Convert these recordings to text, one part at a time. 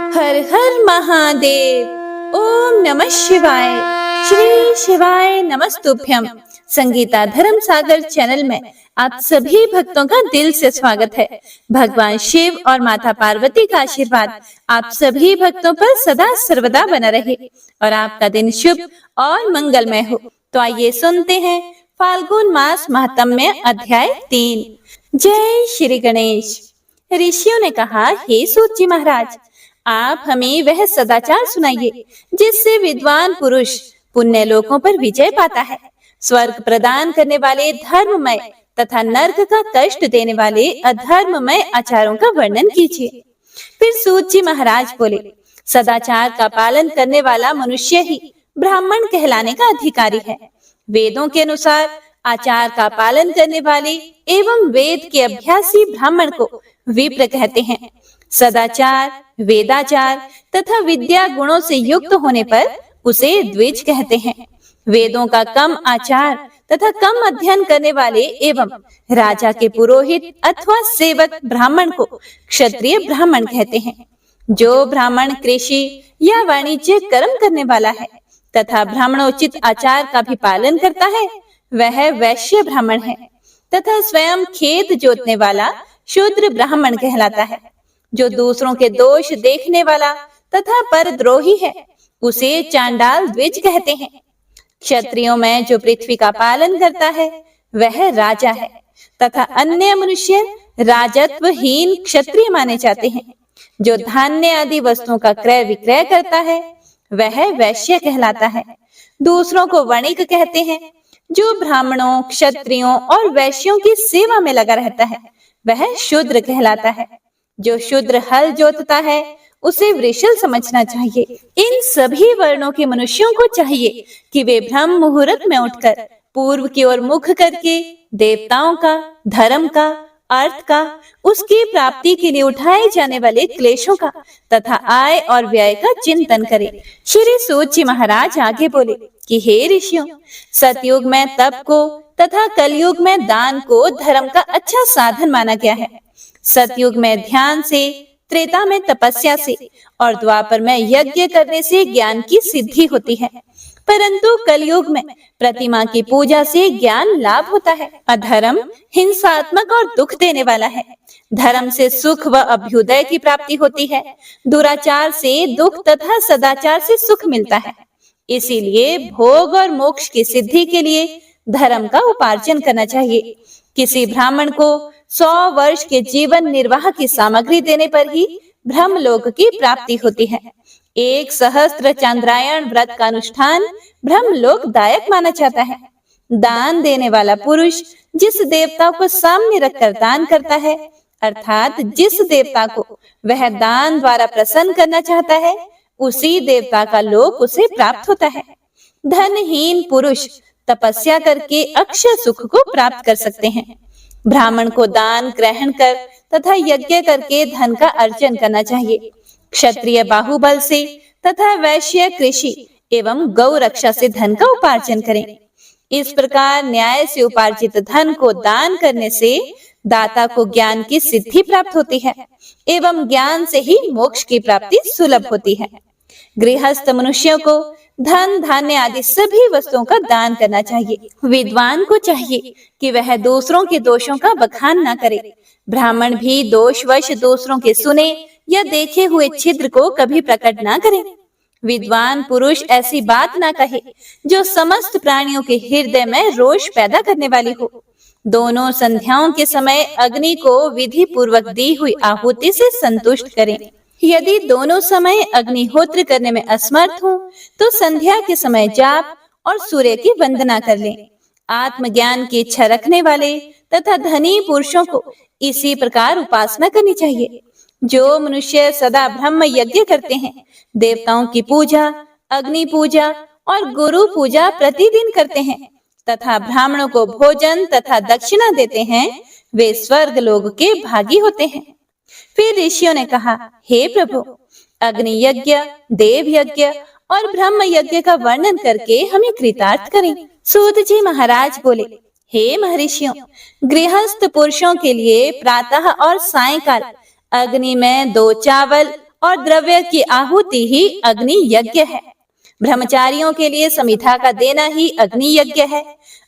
हर हर महादेव। ओम नमः शिवाय। श्री शिवाय नमस्तुभ्यम। संगीता धर्म सागर चैनल में आप सभी भक्तों का दिल से स्वागत है। भगवान शिव और माता पार्वती का आशीर्वाद आप सभी भक्तों पर सदा सर्वदा बना रहे और आपका दिन शुभ और मंगलमय हो। तो आइए सुनते हैं फाल्गुन मास महात्म्य अध्याय 3। जय श्री गणेश। ऋषियों ने कहा, हे सूत जी महाराज, आप हमें वह सदाचार सुनाइए जिससे विद्वान पुरुष पुण्य लोकों पर विजय पाता है। स्वर्ग प्रदान करने वाले धर्ममय तथा नरक का कष्ट देने वाले अधर्ममय आचारों का वर्णन कीजिए। फिर सूत जी महाराज बोले, सदाचार का पालन करने वाला मनुष्य ही ब्राह्मण कहलाने का अधिकारी है। वेदों के अनुसार आचार का पालन करने वाले एवं वेद के अभ्यासी ब्राह्मण को विप्र कहते हैं। सदाचार, वेदाचार तथा विद्या गुणों से युक्त होने पर उसे द्विज कहते हैं। वेदों का कम आचार तथा कम अध्ययन करने वाले एवं राजा के पुरोहित अथवा सेवक ब्राह्मण को क्षत्रिय ब्राह्मण कहते हैं। जो ब्राह्मण कृषि या वाणिज्य कर्म करने वाला है तथा ब्राह्मणोचित आचार का भी पालन करता है, वह वैश्य ब्राह्मण है। तथा स्वयं खेत जोतने वाला शूद्र ब्राह्मण कहलाता है। जो दूसरों के दोष देखने वाला तथा परद्रोही है, उसे चांडाल द्विज कहते हैं। क्षत्रियों में जो पृथ्वी का पालन करता है, वह राजा है तथा अन्य मनुष्य राजत्वहीन क्षत्रिय माने जाते हैं। जो धान्य आदि वस्तुओं का क्रय विक्रय करता है, वह वैश्य कहलाता है। दूसरों को वणिक कहते हैं। जो ब्राह्मणों, क्षत्रियों और वैश्यों की सेवा में लगा रहता है, वह शूद्र कहलाता है। जो शूद्र हल जोतता है, उसे वृषल समझना चाहिए। इन सभी वर्णों के मनुष्यों को चाहिए कि वे ब्रह्म मुहूर्त में उठकर पूर्व की ओर मुख करके देवताओं का, धर्म का, अर्थ का, उसकी प्राप्ति के लिए उठाए जाने वाले क्लेशों का तथा आय और व्यय का चिंतन करें। श्री सूत जी महाराज आगे बोले कि हे ऋषियों, सतयुग में तप को तथा कलयुग में दान को धर्म का अच्छा साधन माना गया है। सतयुग में ध्यान से, त्रेता में तपस्या से और द्वापर में यज्ञ करने से ज्ञान की सिद्धि होती है, परंतु कलयुग में प्रतिमा की पूजा से ज्ञान लाभ होता है। अधर्म हिंसात्मक और दुख देने वाला है। धर्म से सुख व अभ्युदय की प्राप्ति होती है। दुराचार से दुख तथा सदाचार से सुख मिलता है। इसीलिए भोग और मोक्ष की सिद्धि के लिए धर्म का उपार्जन करना चाहिए। किसी ब्राह्मण को 100 वर्ष के जीवन निर्वाह की सामग्री देने पर ही ब्रह्मलोक की प्राप्ति होती है। 1 सहस्त्र चांद्रायण व्रत का अनुष्ठान ब्रह्मलोक दायक माना जाता है। दान देने वाला पुरुष जिस देवता को सामने रखकर दान करता है, अर्थात जिस देवता को वह दान द्वारा प्रसन्न करना चाहता है, उसी देवता का लोक उसे प्राप्त होता है। धनहीन पुरुष तपस्या करके अक्षय सुख को प्राप्त कर सकते हैं। ब्राह्मण को दान ग्रहण कर तथा यज्ञ करके धन का अर्जन करना चाहिए। क्षत्रिय बाहुबल से तथा वैश्य कृषि एवं गौ रक्षा से धन का उपार्जन करें। इस प्रकार न्याय से उपार्जित धन को दान करने से दाता को ज्ञान की सिद्धि प्राप्त होती है एवं ज्ञान से ही मोक्ष की प्राप्ति सुलभ होती है। गृहस्थ मनुष्यों को धन, धान्य आदि सभी वस्तुओं का दान करना चाहिए। विद्वान को चाहिए कि वह दूसरों के दोषों का बखान न करे। ब्राह्मण भी दोषवश दूसरों के सुने या देखे हुए छिद्र को कभी प्रकट न करे। विद्वान पुरुष ऐसी बात न कहे जो समस्त प्राणियों के हृदय में रोष पैदा करने वाली हो। दोनों संध्याओं के समय अग्नि को विधि पूर्वक दी हुई आहुति से संतुष्ट करें। यदि दोनों समय अग्निहोत्र करने में असमर्थ हो, तो संध्या के समय जाप और सूर्य की वंदना कर लें। आत्मज्ञान की इच्छा रखने वाले तथा धनी पुरुषों को इसी प्रकार उपासना करनी चाहिए। जो मनुष्य सदा ब्रह्म यज्ञ करते हैं, देवताओं की पूजा, अग्नि पूजा और गुरु पूजा प्रतिदिन करते हैं तथा ब्राह्मणों को भोजन तथा दक्षिणा देते हैं, वे स्वर्ग लोक के भागी होते हैं। फिर ऋषियों ने कहा, हे प्रभु, अग्नि यज्ञ, देव यज्ञ और ब्रह्म यज्ञ का वर्णन करके हमें कृतार्थ करें। सूत जी महाराज बोले, हे महर्षियों, गृहस्थ पुरुषों के लिए प्रातः और सायंकाल अग्नि में 2 चावल और द्रव्य की आहुति ही अग्नि यज्ञ है। ब्रह्मचारियों के लिए समिधा का देना ही अग्नि यज्ञ है,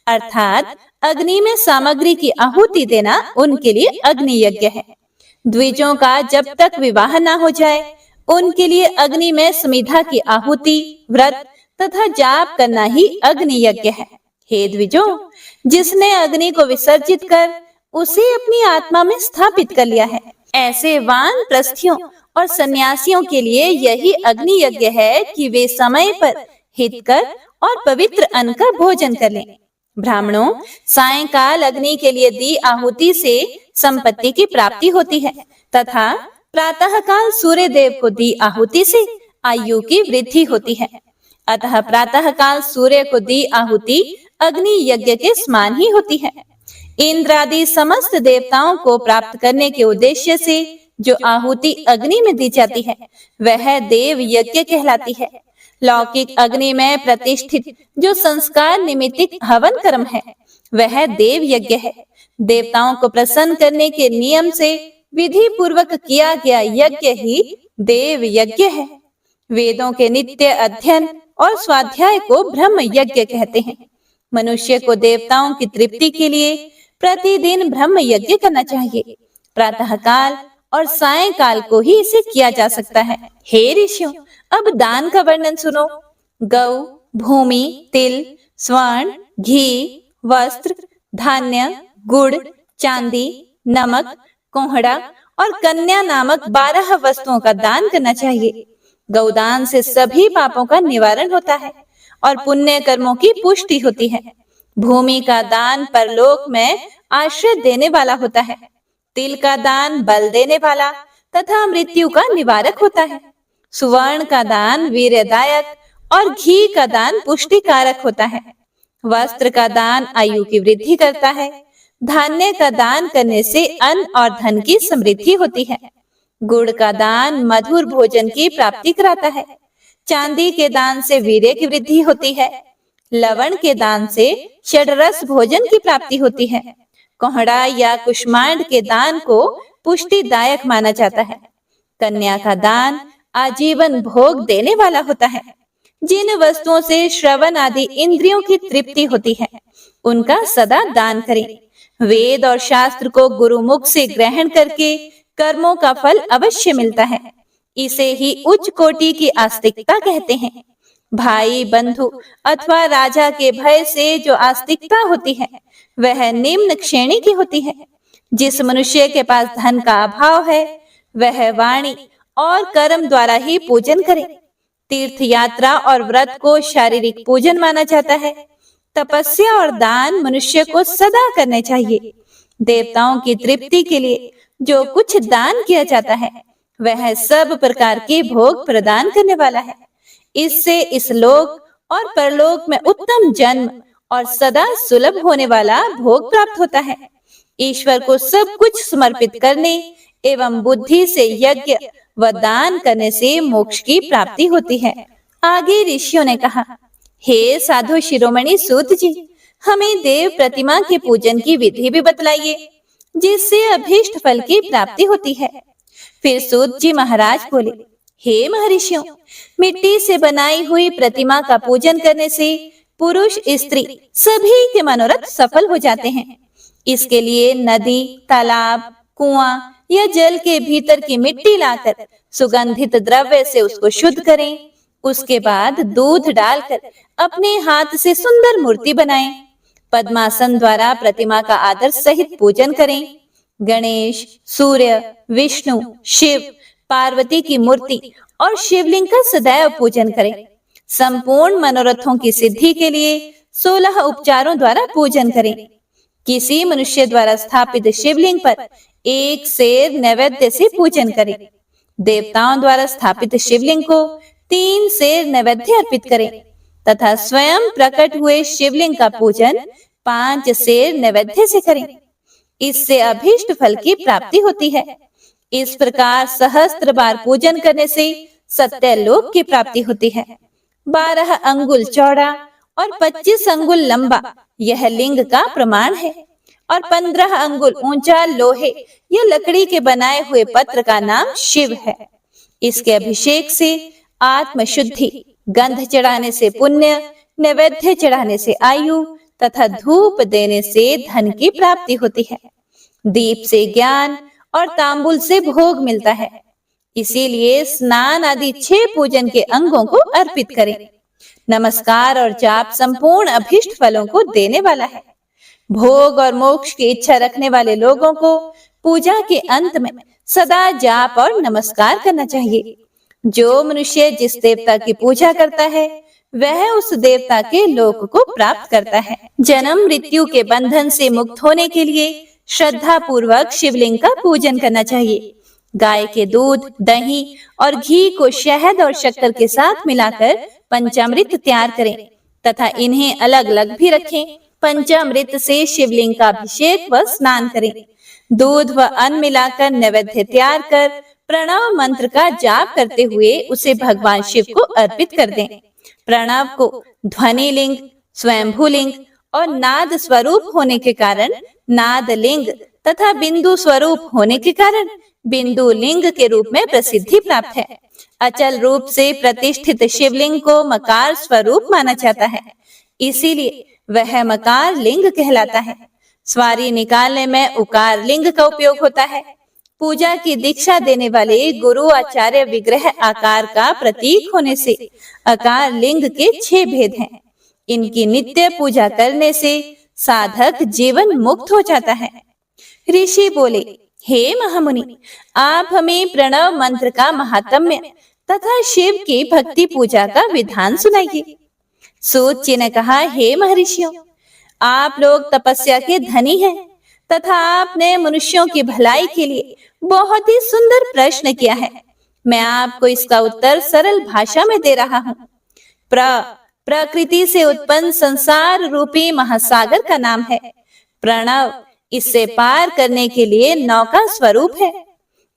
अर्थात अग्नि में सामग्री की आहुति देना उनके लिए अग्नि यज्ञ है। द्विजों का जब तक विवाह ना हो जाए उनके लिए अग्नि में समिधा की आहुति, व्रत तथा जाप करना ही अग्नि यज्ञ है। हे द्विजों, जिसने अग्नि को विसर्जित कर उसे अपनी आत्मा में स्थापित कर लिया है, ऐसे वानप्रस्थियों और सन्यासियों के लिए यही अग्नि यज्ञ है कि वे समय पर हितकर और पवित्र अन्न का भोजन कर लें। ब्राह्मणों, सायंकाल अग्नि के लिए दी आहुति से संपत्ति की प्राप्ति होती है तथा प्रातः काल सूर्य देव को दी आहुति से आयु की वृद्धि होती है। अतः प्रातः काल सूर्य को दी आहुति अग्नि यज्ञ के समान ही होती है। इंद्र आदि समस्त देवताओं को प्राप्त करने के उद्देश्य से जो आहुति अग्नि में दी जाती है वह देव यज्ञ कहलाती है। लौकिक अग्नि में प्रतिष्ठित जो संस्कार निमित्तिक हवन कर्म है वह देव यज्ञ है। देवताओं को प्रसन्न करने के नियम से विधि पूर्वक किया गया यज्ञ ही देव यज्ञ है। वेदों के नित्य अध्ययन और स्वाध्याय को ब्रह्म यज्ञ कहते हैं। मनुष्य को देवताओं की तृप्ति के लिए प्रतिदिन ब्रह्म यज्ञ करना चाहिए। प्रातः काल और सायंकाल को ही इसे किया जा सकता है। हे ऋषियों, अब दान का वर्णन सुनो। गौ, भूमि, तिल, स्वर्ण, घी, वस्त्र, धान्य, गुड़, चांदी, नमक, कोहड़ा और कन्या नामक 12 वस्तुओं का दान करना चाहिए। गौदान से सभी पापों का निवारण होता है और पुण्य कर्मों की पुष्टि होती है। भूमि का दान परलोक में आश्रय देने वाला होता है। तिल का दान बल देने वाला तथा मृत्यु का निवारक होता है। सुवर्ण का दान वीर्यदायक और घी का दान पुष्टिकारक होता है। वस्त्र का दान आयु की वृद्धि करता है। धान्य का दान करने से अन्न और धन की समृद्धि होती है। गुड़ का दान मधुर भोजन की प्राप्ति कराता है। चांदी के दान से वीर्य की वृद्धि होती है। लवण के दान से षड्रस भोजन की प्राप्ति होती है। कोहड़ा या कुष्मांड के दान को पुष्टिदायक माना जाता है। कन्या का दान आजीवन भोग देने वाला होता है। जिन वस्तुओं से श्रवण आदि इंद्रियों की तृप्ति होती है उनका सदा दान करें। वेद और शास्त्र को गुरुमुख से ग्रहण करके कर्मों का फल अवश्य मिलता है। इसे ही उच्च कोटि की आस्तिकता कहते हैं। भाई, बंधु अथवा राजा के भय से जो आस्तिकता होती है वह निम्न श्रेणी की होती है। जिस मनुष्य के पास धन का अभाव है वह वाणी और कर्म द्वारा ही पूजन करे। तीर्थ यात्रा और व्रत को शारीरिक पूजन माना जाता है। तपस्या और दान मनुष्य को सदा करने चाहिए। देवताओं की तृप्ति के लिए जो कुछ दान किया जाता है वह सब प्रकार के भोग प्रदान करने वाला है। इससे इस लोक और परलोक में उत्तम जन्म और सदा सुलभ होने वाला भोग प्राप्त होता है। ईश्वर को सब कुछ समर्पित करने एवं बुद्धि से यज्ञ व दान करने से मोक्ष की प्राप्ति होती है। आगे ऋषियों ने कहा, हे साधु शिरोमणि सूत जी, हमें देव प्रतिमा के पूजन की विधि भी बतलाइए जिससे अभीष्ट फल की प्राप्ति होती है। फिर सूत जी महाराज बोले, हे महर्षियों, मिट्टी से बनाई हुई प्रतिमा का पूजन करने से पुरुष स्त्री सभी के मनोरथ सफल हो जाते हैं। इसके लिए नदी, तालाब, कुआं या जल के भीतर की मिट्टी लाकर सुगंधित द्रव्य से उसको शुद्ध करें। उसके बाद दूध डालकर अपने हाथ से सुंदर मूर्ति बनाएं। पद्मासन द्वारा प्रतिमा का आदर सहित पूजन करें। गणेश, सूर्य, विष्णु, शिव, पार्वती की मूर्ति और शिवलिंग का सदैव पूजन करें। संपूर्ण मनोरथों की सिद्धि के लिए 16 उपचारों द्वारा पूजन करें। किसी मनुष्य द्वारा स्थापित शिवलिंग पर 1 सेर नैवेद्य से पूजन करें। देवताओं द्वारा स्थापित शिवलिंग को 3 सेर नैवेद्य अर्पित करें तथा स्वयं प्रकट हुए शिवलिंग का पूजन 5 सेर नैवेद्य से करें। इससे अभीष्ट फल की प्राप्ति होती है। इस प्रकार सहस्त्र बार पूजन करने से सत्यलोक की प्राप्ति होती है। 12 अंगुल चौड़ा और 25 अंगुल लंबा यह लिंग का प्रमाण है और 15 अंगुल ऊंचा लोहे या लकड़ी के बनाए हुए पत्र का नाम शिव है। इसके अभिषेक से आत्म शुद्धि, गंध चढ़ाने से पुण्य, नैवेद्य चढ़ाने से आयु तथा धूप देने से धन की प्राप्ति होती है। दीप से ज्ञान और तांबुल से भोग मिलता है। इसीलिए स्नान आदि 6 पूजन के अंगों को अर्पित करें। नमस्कार और जाप संपूर्ण अभीष्ट फलों को देने वाला है। भोग और मोक्ष की इच्छा रखने वाले लोगों को पूजा के अंत में सदा जाप और नमस्कार करना चाहिए। जो मनुष्य जिस देवता की पूजा करता है वह उस देवता के लोक को प्राप्त करता है। जन्म मृत्यु के बंधन से मुक्त होने के लिए श्रद्धा पूर्वक शिवलिंग का पूजन करना चाहिए। गाय के दूध, दही और घी को शहद और शक्कर के साथ मिलाकर पंचामृत तैयार करें तथा इन्हें अलग अलग भी रखें। पंचामृत से शिवलिंग का अभिषेक व स्नान करें। दूध व अन्न मिलाकर नैवेद्य तैयार कर प्रणव मंत्र का जाप करते हुए उसे भगवान शिव को अर्पित कर दें। प्रणव को ध्वनि लिंग, स्वयंभू लिंग और नाद स्वरूप होने के कारण नाद लिंग तथा बिंदु स्वरूप होने के कारण बिंदु लिंग के रूप में प्रसिद्धि प्राप्त है। अचल रूप से प्रतिष्ठित शिवलिंग को मकार स्वरूप माना जाता है, इसीलिए वह मकार लिंग कहलाता है। सवारी निकालने में उकार लिंग का उपयोग होता है। पूजा की दीक्षा देने वाले गुरु आचार्य विग्रह आकार का प्रतीक होने से आकार लिंग के 6 भेद हैं। इनकी नित्य पूजा करने से साधक जीवन मुक्त हो जाता है। ऋषि बोले, हे महामुनि, आप हमें प्रणव मंत्र का महात्म्य तथा शिव की भक्ति पूजा का विधान सुनाइए। सूत जी ने कहा, हे महर्षियों, आप लोग तपस्या के धनी हैं तथा आपने मनुष्यों की भलाई के लिए बहुत ही सुंदर प्रश्न किया है। मैं आपको इसका उत्तर सरल भाषा में दे रहा हूँ। प्रकृति से उत्पन्न संसार रूपी महासागर का नाम है प्रणव। इससे पार करने के लिए नौका स्वरूप है,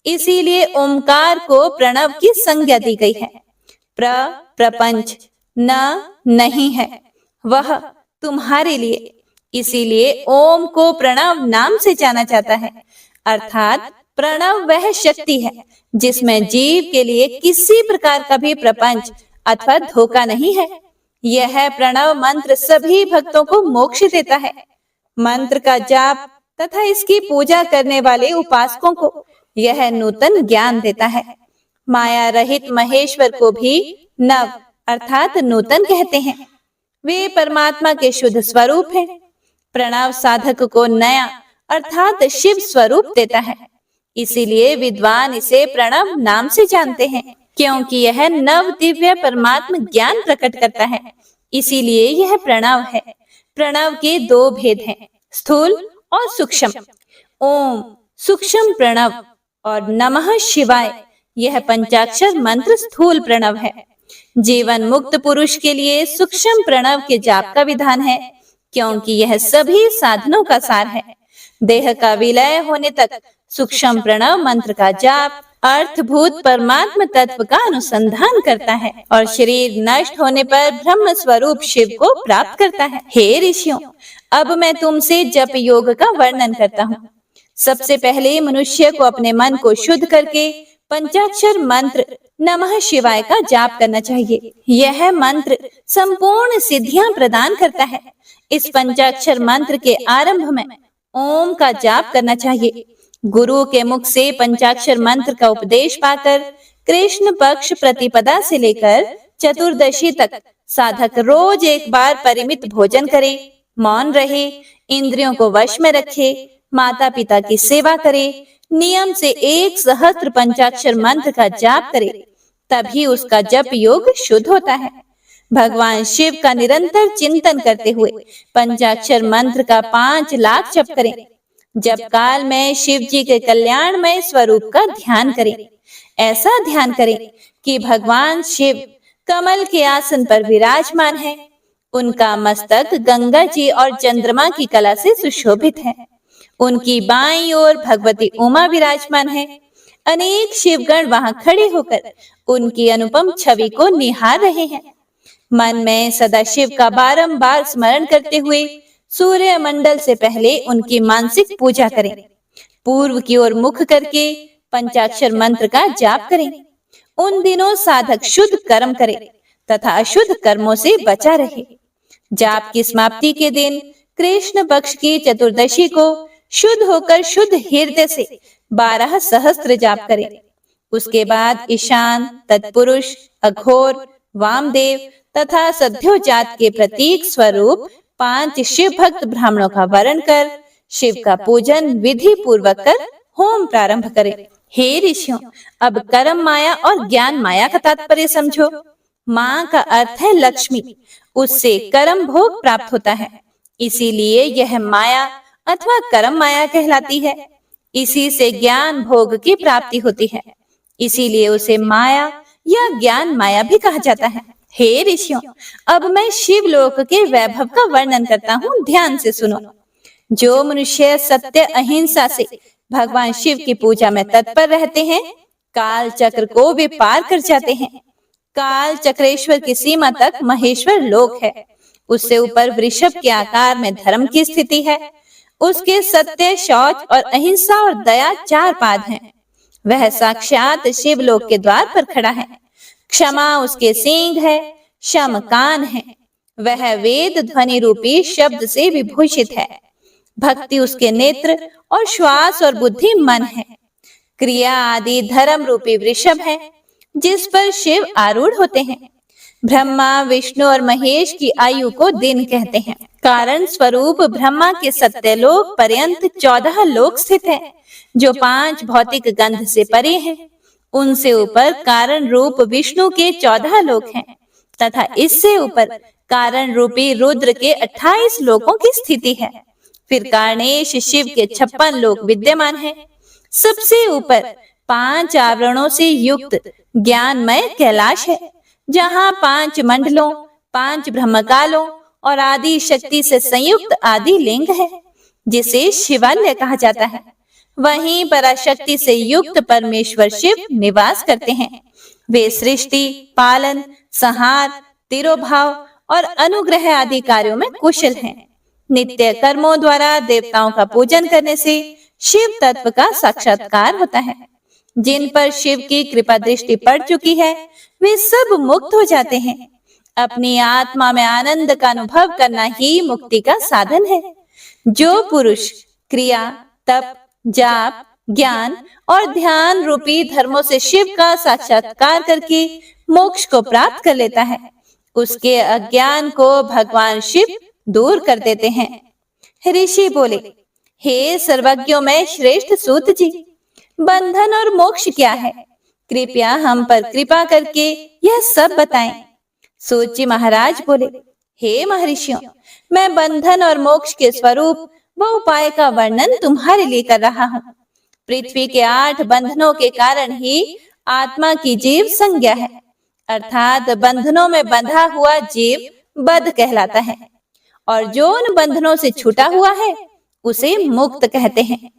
इसीलिए ओमकार को प्रणव की संज्ञा दी गई है। प्रपंच नहीं है, वह तुम्हारे लिए, इसीलिए ओम को प्रणव नाम से जाना जाता है। अर्थात प्रणव वह शक्ति है जिसमें जीव के लिए किसी प्रकार का भी प्रपंच अथवा धोखा नहीं है। यह प्रणव मंत्र सभी भक्तों को मोक्ष देता है। मंत्र का जाप तथा इसकी पूजा करने वाले उपासकों को यह नूतन ज्ञान देता है। माया रहित महेश्वर को भी नव अर्थात नूतन कहते हैं। वे परमात्मा के शुद्ध स्वरूप हैं। प्रणव साधक को नया अर्थात शिव स्वरूप देता है, इसीलिए विद्वान इसे प्रणव नाम से जानते हैं, क्योंकि यह नव दिव्य परमात्म ज्ञान प्रकट करता है, इसीलिए यह प्रणव है। प्रणव के 2 भेद हैं, स्थूल और सूक्ष्म। ओम सूक्ष्म प्रणव और नमः शिवाय यह पंचाक्षर मंत्र स्थूल प्रणव है। जीवन मुक्त पुरुष के लिए सूक्ष्म प्रणव के जाप का विधान है, क्योंकि यह सभी साधनों का सार है। देह का विलय होने तक सूक्ष्म प्रणव मंत्र का जाप अर्थभूत परमात्म तत्व का अनुसंधान करता है और शरीर नष्ट होने पर ब्रह्म स्वरूप शिव को प्राप्त करता है। हे ऋषियों, अब मैं तुमसे जप योग का वर्णन करता हूँ। सबसे पहले मनुष्य को अपने मन को शुद्ध करके पंचाक्षर मंत्र नमः शिवाय का जाप करना चाहिए। यह मंत्र संपूर्ण सिद्धियां प्रदान करता है। इस पंचाक्षर मंत्र के आरंभ में ओम का जाप करना चाहिए। गुरु के मुख से पंचाक्षर मंत्र का उपदेश पाकर कृष्ण पक्ष प्रतिपदा से लेकर चतुर्दशी तक साधक रोज एक बार परिमित भोजन करे, मौन रहे, इंद्रियों को वश में रखे, माता पिता की सेवा करे, नियम से 1 सहस्त्र पंचाक्षर मंत्र का जाप करे, तभी उसका जप योग शुद्ध होता है। भगवान शिव का निरंतर चिंतन करते हुए पंचाक्षर मंत्र का 5 लाख जप करें। जप काल में शिव जी के कल्याणमय स्वरूप का ध्यान करें। ऐसा ध्यान करें कि भगवान शिव कमल के आसन पर विराजमान है। उनका मस्तक गंगा जी और चंद्रमा की कला से सुशोभित है। उनकी बाईं ओर भगवती उमा विराजमान है। अनेक शिवगण वहां खड़े होकर उनकी अनुपम छवि को निहार रहे हैं। मन में सदा शिव का बारंबार स्मरण करते हुए सूर्य मंडल से पहले उनकी मानसिक पूजा करें। पूर्व की ओर मुख करके पंचाक्षर मंत्र का जाप करें। उन दिनों साधक शुद्ध कर्म करे तथा अशुद्ध कर्मों से बचा रहे। जाप की समाप्ति के दिन कृष्ण पक्ष की चतुर्दशी को शुद्ध होकर शुद्ध हृदय से 12 सहस्त्र जाप करे। उसके बाद ईशान, तत्पुरुष, अघोर, वामदेव तथा सद्यो जात के प्रतीक स्वरूप 5 शिव भक्त ब्राह्मणों का वर्ण कर शिव का पूजन विधि पूर्वक कर होम प्रारंभ करे। हे ऋषियों, अब कर्म माया और ज्ञान माया का तात्पर्य समझो। माँ का अर्थ है लक्ष्मी, उससे कर्म भोग प्राप्त होता है, इसीलिए यह माया अथवा कर्म माया कहलाती है। इसी से ज्ञान भोग की प्राप्ति होती है, इसीलिए उसे माया या ज्ञान माया भी कहा जाता है। हे ऋषियों, अब मैं शिवलोक के वैभव का वर्णन करता हूँ, ध्यान से सुनो। जो मनुष्य सत्य अहिंसा से भगवान शिव की पूजा में तत्पर रहते हैं, काल चक्र को वे पार कर जाते हैं। काल चक्रेश्वर की सीमा तक महेश्वर लोक है, उससे ऊपर वृषभ के आकार में धर्म की स्थिति है। उसके सत्य, शौच और अहिंसा और दया 4 पाद हैं। वह साक्षात शिवलोक के द्वार पर खड़ा है। क्षमा उसके सींग है, शम कान है, वह वेद ध्वनि रूपी शब्द से विभूषित है। भक्ति उसके नेत्र और श्वास और बुद्धि मन है। क्रिया आदि धर्म रूपी वृषभ है, जिस पर शिव आरूढ़ होते हैं। ब्रह्मा, विष्णु और महेश की आयु को दिन कहते हैं। कारण स्वरूप ब्रह्मा के सत्यलोक पर्यंत 14 लोक स्थित है, जो 5 भौतिक गंध से परे हैं। उनसे ऊपर कारण रूप विष्णु के 14 लोक हैं तथा इससे ऊपर कारण रूपी रुद्र के 28 लोकों की स्थिति है। फिर कार्णेश शिव के 56 लोक विद्यमान हैं। सबसे ऊपर 5 आवरणों से युक्त ज्ञानमय कैलाश है, जहाँ 5 मंडलों, 5 ब्रह्मकालों और आदि शक्ति से संयुक्त आदि लिंग है, जिसे शिवालय कहा जाता है। वहीं पराशक्ति से युक्त परमेश्वर शिव निवास करते हैं। वे सृष्टि, पालन, संहार, तिरोभाव और अनुग्रह आदि कार्यों में कुशल हैं। नित्य कर्मों द्वारा देवताओं का पूजन करने से शिव तत्व का साक्षात्कार होता है। जिन पर शिव की कृपा दृष्टि पड़ चुकी है, वे सब मुक्त हो जाते हैं। अपनी आत्मा में आनंद का अनुभव करना ही मुक्ति का साधन है। जो पुरुष क्रिया, तप, जाप, ज्ञान और ध्यान रूपी धर्मों से शिव का साक्षात्कार करके मोक्ष को प्राप्त कर लेता है, उसके अज्ञान को भगवान शिव दूर कर देते हैं। ऋषि बोले, हे सर्वज्ञों में श्रेष्ठ सूत जी, बंधन और मोक्ष क्या है? कृपया हम पर कृपा करके यह सब बताएं। सूत जी महाराज बोले, हे महर्षियों, मैं बंधन और मोक्ष के स्वरूप व उपाय का वर्णन तुम्हारे लिए कर रहा हूँ। पृथ्वी के 8 बंधनों के कारण ही आत्मा की जीव संज्ञा है, अर्थात बंधनों में बंधा हुआ जीव बद्ध कहलाता है, और जो उन बंधनों से छूटा हुआ है उसे मुक्त कहते हैं।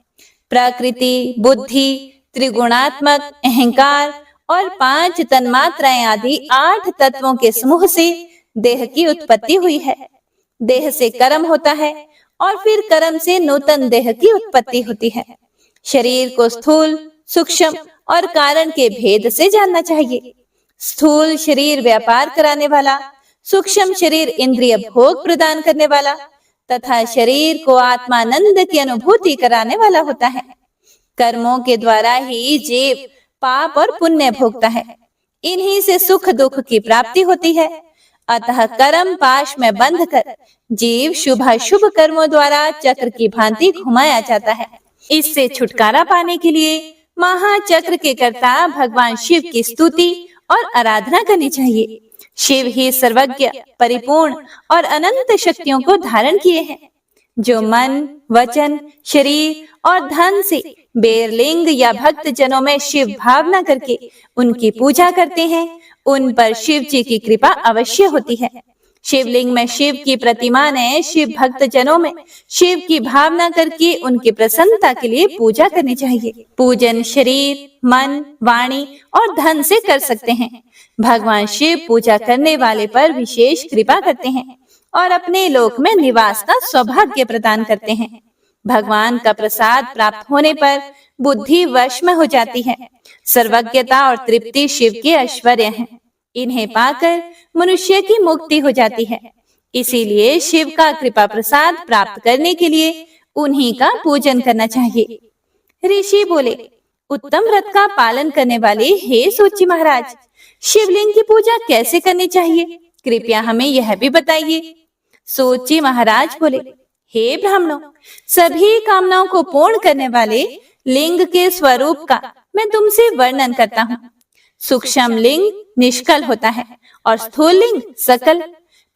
प्रकृति, बुद्धि, त्रिगुणात्मक, अहंकार और 5 तन्मात्राएं आदि 8 तत्वों के समूह से देह की उत्पत्ति हुई है। देह से कर्म होता है और फिर कर्म से नूतन देह की उत्पत्ति होती है। शरीर को स्थूल, सूक्ष्म और कारण के भेद से जानना चाहिए। स्थूल शरीर व्यापार कराने वाला, सूक्ष्म शरीर इंद्रिय भोग प्रदान करने वाला तथा शरीर को आत्मानंद की अनुभूति कराने वाला होता है। कर्मों के द्वारा ही जीव पाप और पुण्य भोगता है, इन्हीं से सुख दुख की प्राप्ति होती है। अतः कर्म पाश में बंध कर जीव शुभाशुभ कर्मों द्वारा चक्र की भांति घुमाया जाता है। इससे छुटकारा पाने के लिए महाचक्र के कर्ता भगवान शिव की स्तुति और आराधना करनी चाहिए। शिव ही सर्वज्ञ, परिपूर्ण और अनंत शक्तियों को धारण किए हैं, जो मन, वचन, शरीर और धन से बेरलिंग या भक्त जनों में शिव भावना करके उनकी पूजा करते हैं, उन पर शिव जी की कृपा अवश्य होती है। शिवलिंग में शिव की प्रतिमा ने शिव भक्त जनों में शिव की भावना करके उनकी प्रसन्नता के लिए पूजा करनी चाहिए। पूजन शरीर, मन, वाणी और धन से कर सकते हैं। भगवान शिव पूजा करने वाले पर विशेष कृपा करते हैं और अपने लोक में निवास का सौभाग्य प्रदान करते हैं। भगवान का प्रसाद प्राप्त होने पर बुद्धि वश में हो जाती है। सर्वज्ञता और तृप्ति शिव के ऐश्वर्य हैं। इन्हें पाकर मनुष्य की मुक्ति हो जाती है। इसीलिए शिव का कृपा प्रसाद प्राप्त करने के लिए उन्हीं का पूजन करना चाहिए। ऋषि बोले, उत्तम व्रत का पालन करने वाले हे सूची महाराज, शिवलिंग की पूजा कैसे करनी चाहिए, कृपया हमें यह भी बताइए। सूची महाराज बोले, हे ब्राह्मणों, सभी कामनाओं को पूर्ण करने वाले लिंग के स्वरूप का मैं तुमसे वर्णन करता हूँ। सूक्ष्म लिंग निष्कल होता है और स्थूल लिंग सकल।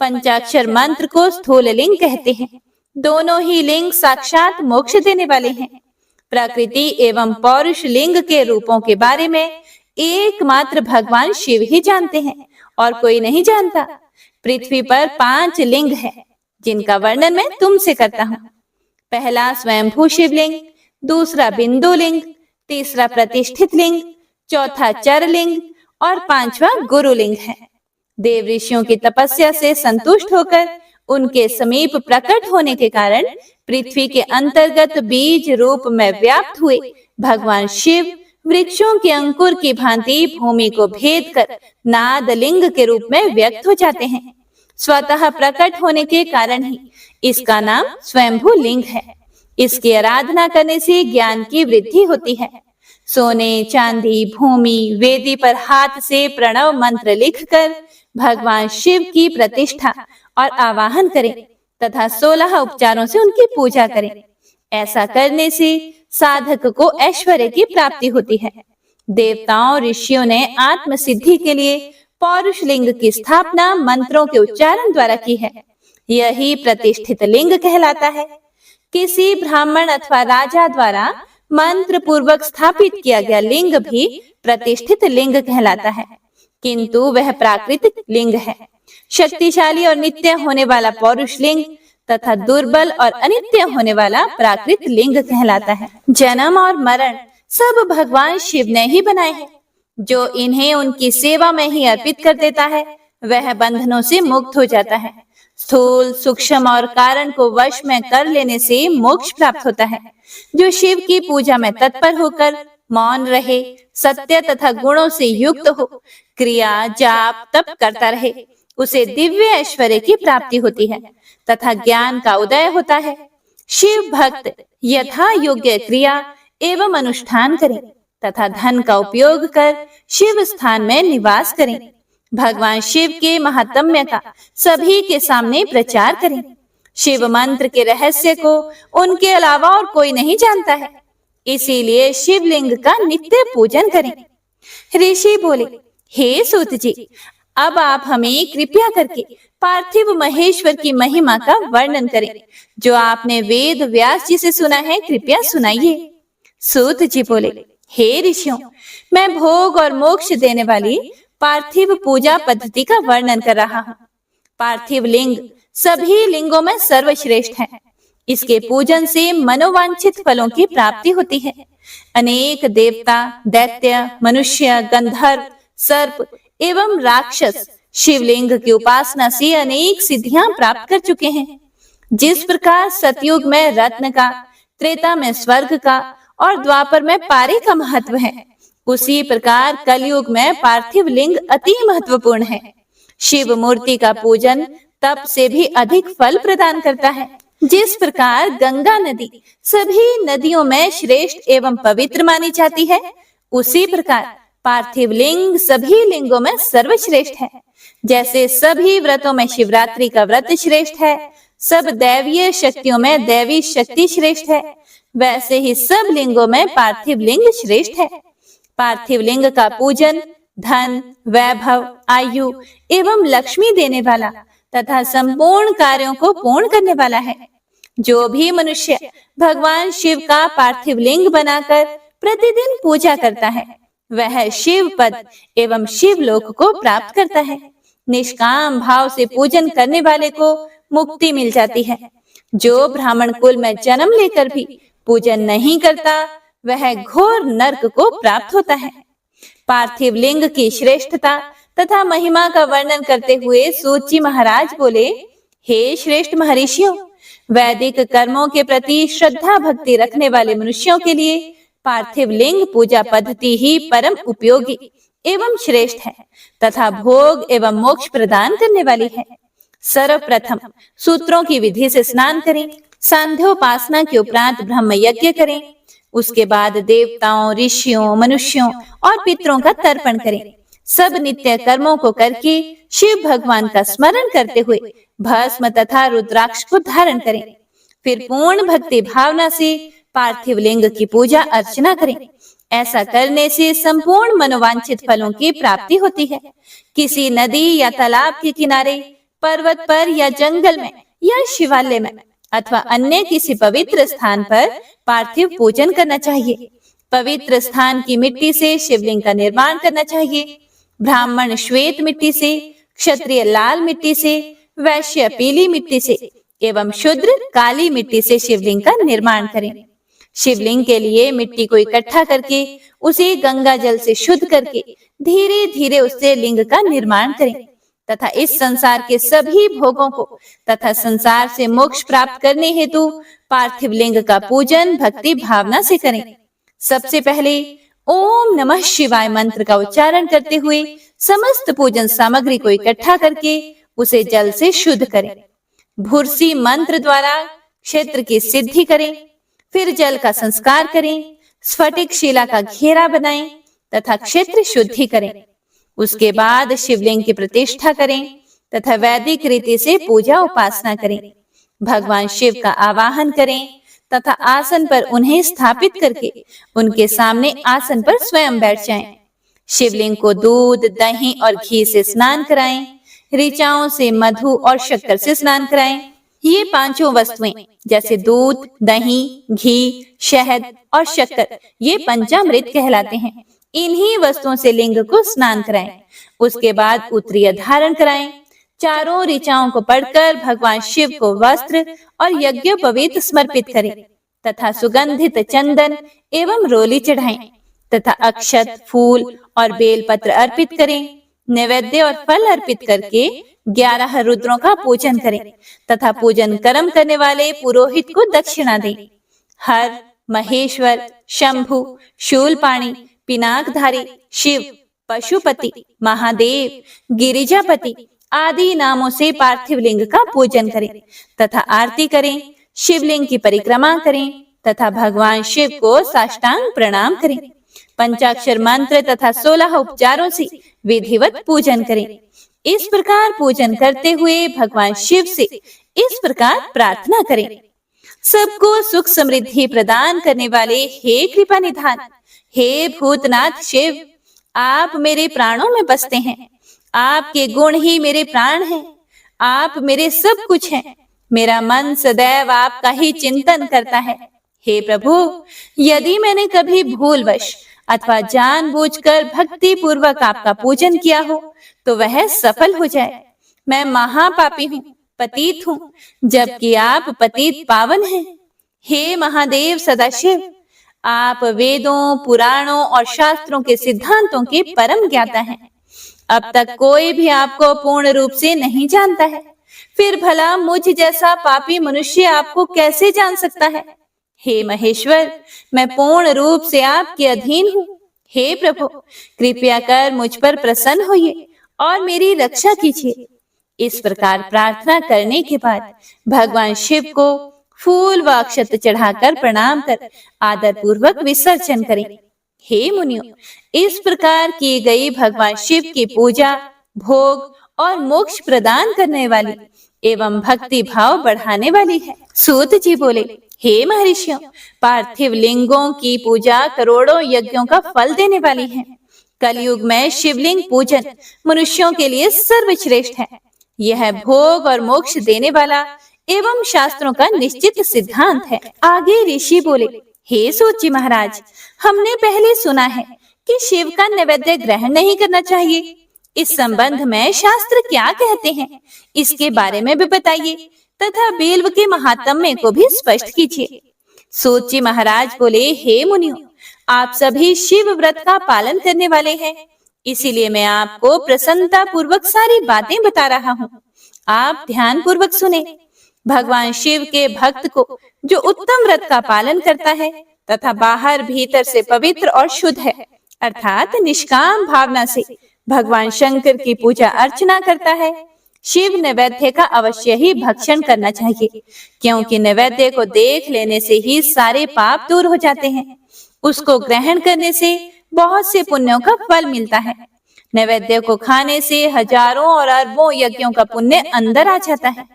पंचाक्षर मंत्र को स्थूल लिंग कहते हैं। दोनों ही लिंग साक्षात मोक्ष देने वाले हैं। प्रकृति एवं पौरुष लिंग के रूपों के बारे में एकमात्र भगवान शिव ही जानते हैं और कोई नहीं जानता। पृथ्वी पर 5 लिंग है जिनका वर्णन मैं तुमसे करता हूँ। पहला स्वयंभू शिवलिंग, दूसरा बिंदु लिंग, तीसरा प्रतिष्ठित लिंग, चौथा चर लिंग और 5वां गुरु लिंग है। देव ऋषियों की तपस्या से संतुष्ट होकर उनके समीप प्रकट होने के कारण पृथ्वी के अंतर्गत बीज रूप में व्याप्त हुए भगवान शिव वृक्षों के अंकुर की भांति भूमि को भेद कर नाद लिंग के रूप में व्यक्त हो जाते हैं। स्वतः प्रकट होने के कारण ही इसका नाम स्वयंभू लिंग है। इसकी आराधना करने से ज्ञान की वृद्धि होती है। सोने, चांदी, भूमि, वेदी पर हाथ से प्रणव मंत्र लिखकर भगवान शिव की प्रतिष्ठा और आवाहन करें तथा 16 उपचारों से उनकी पूजा करें। ऐसा करने से साधक को ऐश्वर्य की प्राप्ति होती है। देवताओं ऋषियों ने आत्म सिद्धि के लिए पौरुष लिंग की स्थापना मंत्रों के उच्चारण द्वारा की है। यही प्रतिष्ठित लिंग कहलाता है। किसी ब्राह्मण अथवा राजा द्वारा मंत्र पूर्वक स्थापित किया गया लिंग भी प्रतिष्ठित लिंग कहलाता है, किंतु वह प्राकृतिक लिंग है। शक्तिशाली और नित्य होने वाला पौरुष लिंग तथा दुर्बल और अनित्य होने वाला प्राकृत लिंग कहलाता है। जन्म और मरण सब भगवान शिव ने ही बनाए हैं। जो इन्हें उनकी सेवा में ही अर्पित कर देता है वह बंधनों से मुक्त हो जाता है। स्थूल, सूक्ष्म और कारण को वश में कर लेने से मोक्ष प्राप्त होता है। जो शिव की पूजा में तत्पर होकर मौन रहे, सत्य तथा गुणों से युक्त हो, क्रिया, जाप, तप करता रहे, उसे दिव्य ऐश्वर्य की प्राप्ति होती है तथा ज्ञान का उदय होता है। शिव भक्त यथा योग्य क्रिया एवं अनुष्ठान करें तथा धन का उपयोग कर शिव स्थान में निवास करें। भगवान शिव के महात्म्य का सभी के सामने प्रचार करें। शिव मंत्र के रहस्य को उनके अलावा और कोई नहीं जानता है, इसीलिए शिवलिंग का नित्य पूजन करें। ऋषि बोले, हे सूत जी, अब आप हमें कृपया करके पार्थिव महेश्वर की महिमा का वर्णन करें जो आपने वेद व्यास जी से सुना है, कृपया सुनाइए। सूत जी बोले, हे ऋषियों, मैं भोग और मोक्ष देने वाली पार्थिव पूजा पद्धति का वर्णन कर रहा हूँ। पार्थिव लिंग सभी लिंगों में सर्वश्रेष्ठ है। इसके पूजन से मनोवांछित फलों की प्राप्ति होती है। अनेक देवता, दैत्य, मनुष्य, गंधर्व, सर्प एवं राक्षस शिवलिंग की उपासना से अनेक सिद्धियां प्राप्त कर चुके हैं। जिस प्रकार सतयुग में रत्न का, त्रेता में स्वर्ग का और द्वापर में पारे का महत्व है, उसी प्रकार कलयुग में पार्थिव लिंग अति महत्वपूर्ण है। शिव मूर्ति का पूजन तप से भी अधिक फल प्रदान करता है। जिस प्रकार गंगा नदी सभी नदियों में श्रेष्ठ एवं पवित्र मानी जाती है, उसी प्रकार पार्थिव लिंग सभी लिंगों में सर्वश्रेष्ठ है। जैसे सभी व्रतों में शिवरात्रि का व्रत श्रेष्ठ है, सब दैवीय शक्तियों में दैवी शक्ति श्रेष्ठ है, वैसे ही सब लिंगों में पार्थिव लिंग श्रेष्ठ है। पार्थिव लिंग का पूजन धन, वैभव, आयु एवं लक्ष्मी देने वाला तथा संपूर्ण कार्यों को पूर्ण करने वाला है। जो भी मनुष्य भगवान शिव का पार्थिव लिंग बनाकर प्रतिदिन पूजा करता है, वह शिव पद एवं शिव लोक को प्राप्त करता है। निष्काम भाव से पूजन करने वाले को मुक्ति मिल जाती है। जो ब्राह्मण कुल में जन्म लेकर भी पूजन नहीं करता, वह घोर नरक को प्राप्त होता है। पार्थिव लिंग की श्रेष्ठता तथा महिमा का वर्णन करते हुए सूची महाराज बोले, हे श्रेष्ठ महर्षियों, वैदिक कर्मों के प्रति श्रद्धा भक्ति रखने वाले मनुष्यों के लिए पार्थिव लिंग पूजा पद्धति ही परम उपयोगी एवं श्रेष्ठ है तथा भोग एवं मोक्ष प्रदान करने वाली है। सर्वप्रथम सूत्रों की विधि से स्नान करें। सांध्योपासना के उपरांत ब्रह्म यज्ञ करें। उसके बाद देवताओं, ऋषियों, मनुष्यों और पितरों का तर्पण करें। सब नित्य कर्मों को करके शिव भगवान का स्मरण करते हुए भस्म तथा रुद्राक्ष को धारण करें। फिर पूर्ण भक्ति भावना से पार्थिव लिंग की पूजा अर्चना करें। ऐसा करने से संपूर्ण मनोवांछित फलों की प्राप्ति होती है। किसी नदी या तालाब के किनारे, पर्वत पर या जंगल में या शिवालय में अथवा अन्य किसी पवित्र स्थान पर पार्थिव पूजन करना चाहिए। पवित्र स्थान की मिट्टी से शिवलिंग का निर्माण करना चाहिए। ब्राह्मण श्वेत मिट्टी से, क्षत्रिय लाल मिट्टी से, वैश्य पीली मिट्टी से एवं शूद्र काली मिट्टी से शिवलिंग का निर्माण करें। शिवलिंग के लिए मिट्टी को इकट्ठा करके उसे गंगा जल से शुद्ध करके धीरे धीरे उससे लिंग का निर्माण करें तथा इस संसार के सभी भोगों को तथा संसार से मोक्ष प्राप्त करने हेतु पार्थिव लिंग का पूजन भक्ति भावना से करें। सबसे पहले ओम नमः शिवाय मंत्र का उच्चारण करते हुए समस्त पूजन सामग्री को इकट्ठा करके उसे जल से शुद्ध करें। भुर्सी मंत्र द्वारा क्षेत्र की सिद्धि करें। फिर जल का संस्कार करें। स्फटिक शिला का घेरा बनाएं तथा क्षेत्र शुद्धि करें। उसके बाद शिवलिंग की प्रतिष्ठा करें तथा वैदिक रीति से पूजा उपासना करें। भगवान शिव का आवाहन करें तथा आसन पर उन्हें स्थापित करके उनके सामने आसन पर स्वयं बैठ जाएं। शिवलिंग को दूध, दही और घी से स्नान कराएं। ऋचाओं से, मधु और शक्कर से स्नान कराएं। ये पांचों वस्तुएं जैसे दूध, दही, घी, शहद और शक्कर ये पंचामृत कहलाते हैं। इन्हीं वस्तुओं से लिंग को स्नान कराएं। उसके बाद उत्तरीय धारण कराएं। चारों ऋचाओं को पढ़कर भगवान शिव को वस्त्र और यज्ञोपवीत समर्पित करें तथा सुगंधित चंदन एवं रोली चढ़ाएं तथा अक्षत, फूल और बेलपत्र अर्पित करें। नैवेद्य और फल अर्पित करके 11 रुद्रों का पूजन करें तथा पूजन कर्म करने वाले पुरोहित को दक्षिणा दें। हर, महेश्वर, शंभु, शूलपाणी, पिनाकधारी, शिव, पशुपति, महादेव, गिरिजापति आदि नामों से पार्थिव लिंग का पूजन करें तथा आरती करें। शिवलिंग की परिक्रमा करें तथा भगवान शिव को साष्टांग प्रणाम करें। पंचाक्षर मंत्र तथा 16 उपचारों से विधिवत पूजन करें। इस प्रकार पूजन करते हुए भगवान शिव से इस प्रकार प्रार्थना करें। सबको सुख समृद्धि प्रदान करने वाले हे कृपा निधान, हे भूतनाथ शिव, आप मेरे प्राणों में बसते हैं। आपके गुण ही मेरे प्राण हैं। आप मेरे सब कुछ हैं। मेरा मन सदैव आपका ही चिंतन करता है। हे प्रभु, यदि मैंने कभी भूलवश अथवा जानबूझकर भक्ति पूर्वक आपका पूजन किया हो तो वह सफल हो जाए। मैं महापापी हूँ, पतित हूँ, जबकि आप पतित पावन हैं। हे महादेव सदाशिव, आप वेदों, पुराणों और शास्त्रों के सिद्धांतों के परम ज्ञाता हैं। अब तक कोई भी आपको पूर्ण रूप से नहीं जानता है, फिर भला मुझ जैसा पापी मनुष्य आपको कैसे जान सकता है। हे महेश्वर, मैं पूर्ण रूप से आपके अधीन हूँ। हे प्रभु, कृपया कर मुझ पर प्रसन्न होइए और मेरी रक्षा कीजिए। इस प्रकार प्रार्थना करने के बाद भगवान शिव को फूल व अक्षत चढ़ाकर प्रणाम कर आदर पूर्वक विसर्जन करें। हे मुनियों, इस प्रकार की गई भगवान शिव की पूजा भोग और मोक्ष प्रदान करने वाली एवं भक्ति भाव बढ़ाने वाली है। सूत जी बोले, हे महर्षियों, पार्थिव लिंगों की पूजा करोड़ों यज्ञों का फल देने वाली है। कलयुग में शिवलिंग पूजन मनुष्यों के लिए सर्वश्रेष्ठ है। यह भोग और मोक्ष देने वाला एवं शास्त्रों का निश्चित सिद्धांत है। आगे ऋषि बोले, हे सूत जी महाराज, हमने पहले सुना है कि शिव का नैवेद्य ग्रहण नहीं करना चाहिए। इस संबंध में शास्त्र क्या कहते हैं, इसके बारे में भी बताइए तथा बेल्व के महात्म्य को भी स्पष्ट कीजिए। सूत जी महाराज बोले, हे मुनियों, आप सभी शिव व्रत का पालन करने वाले हैं, इसीलिए मैं आपको प्रसन्नता पूर्वक सारी बातें बता रहा हूँ। आप ध्यान पूर्वक सुने। भगवान शिव के भक्त को जो उत्तम व्रत का पालन करता है तथा बाहर भीतर से पवित्र और शुद्ध है, अर्थात निष्काम भावना से भगवान शंकर की पूजा अर्चना करता है, शिव नैवेद्य का अवश्य ही भक्षण करना चाहिए, क्योंकि नैवेद्य को देख लेने से ही सारे पाप दूर हो जाते हैं। उसको ग्रहण करने से बहुत से पुण्यों का फल मिलता है। नैवेद्य को खाने से हजारों और अरबों यज्ञों का पुण्य अंदर आ जाता है।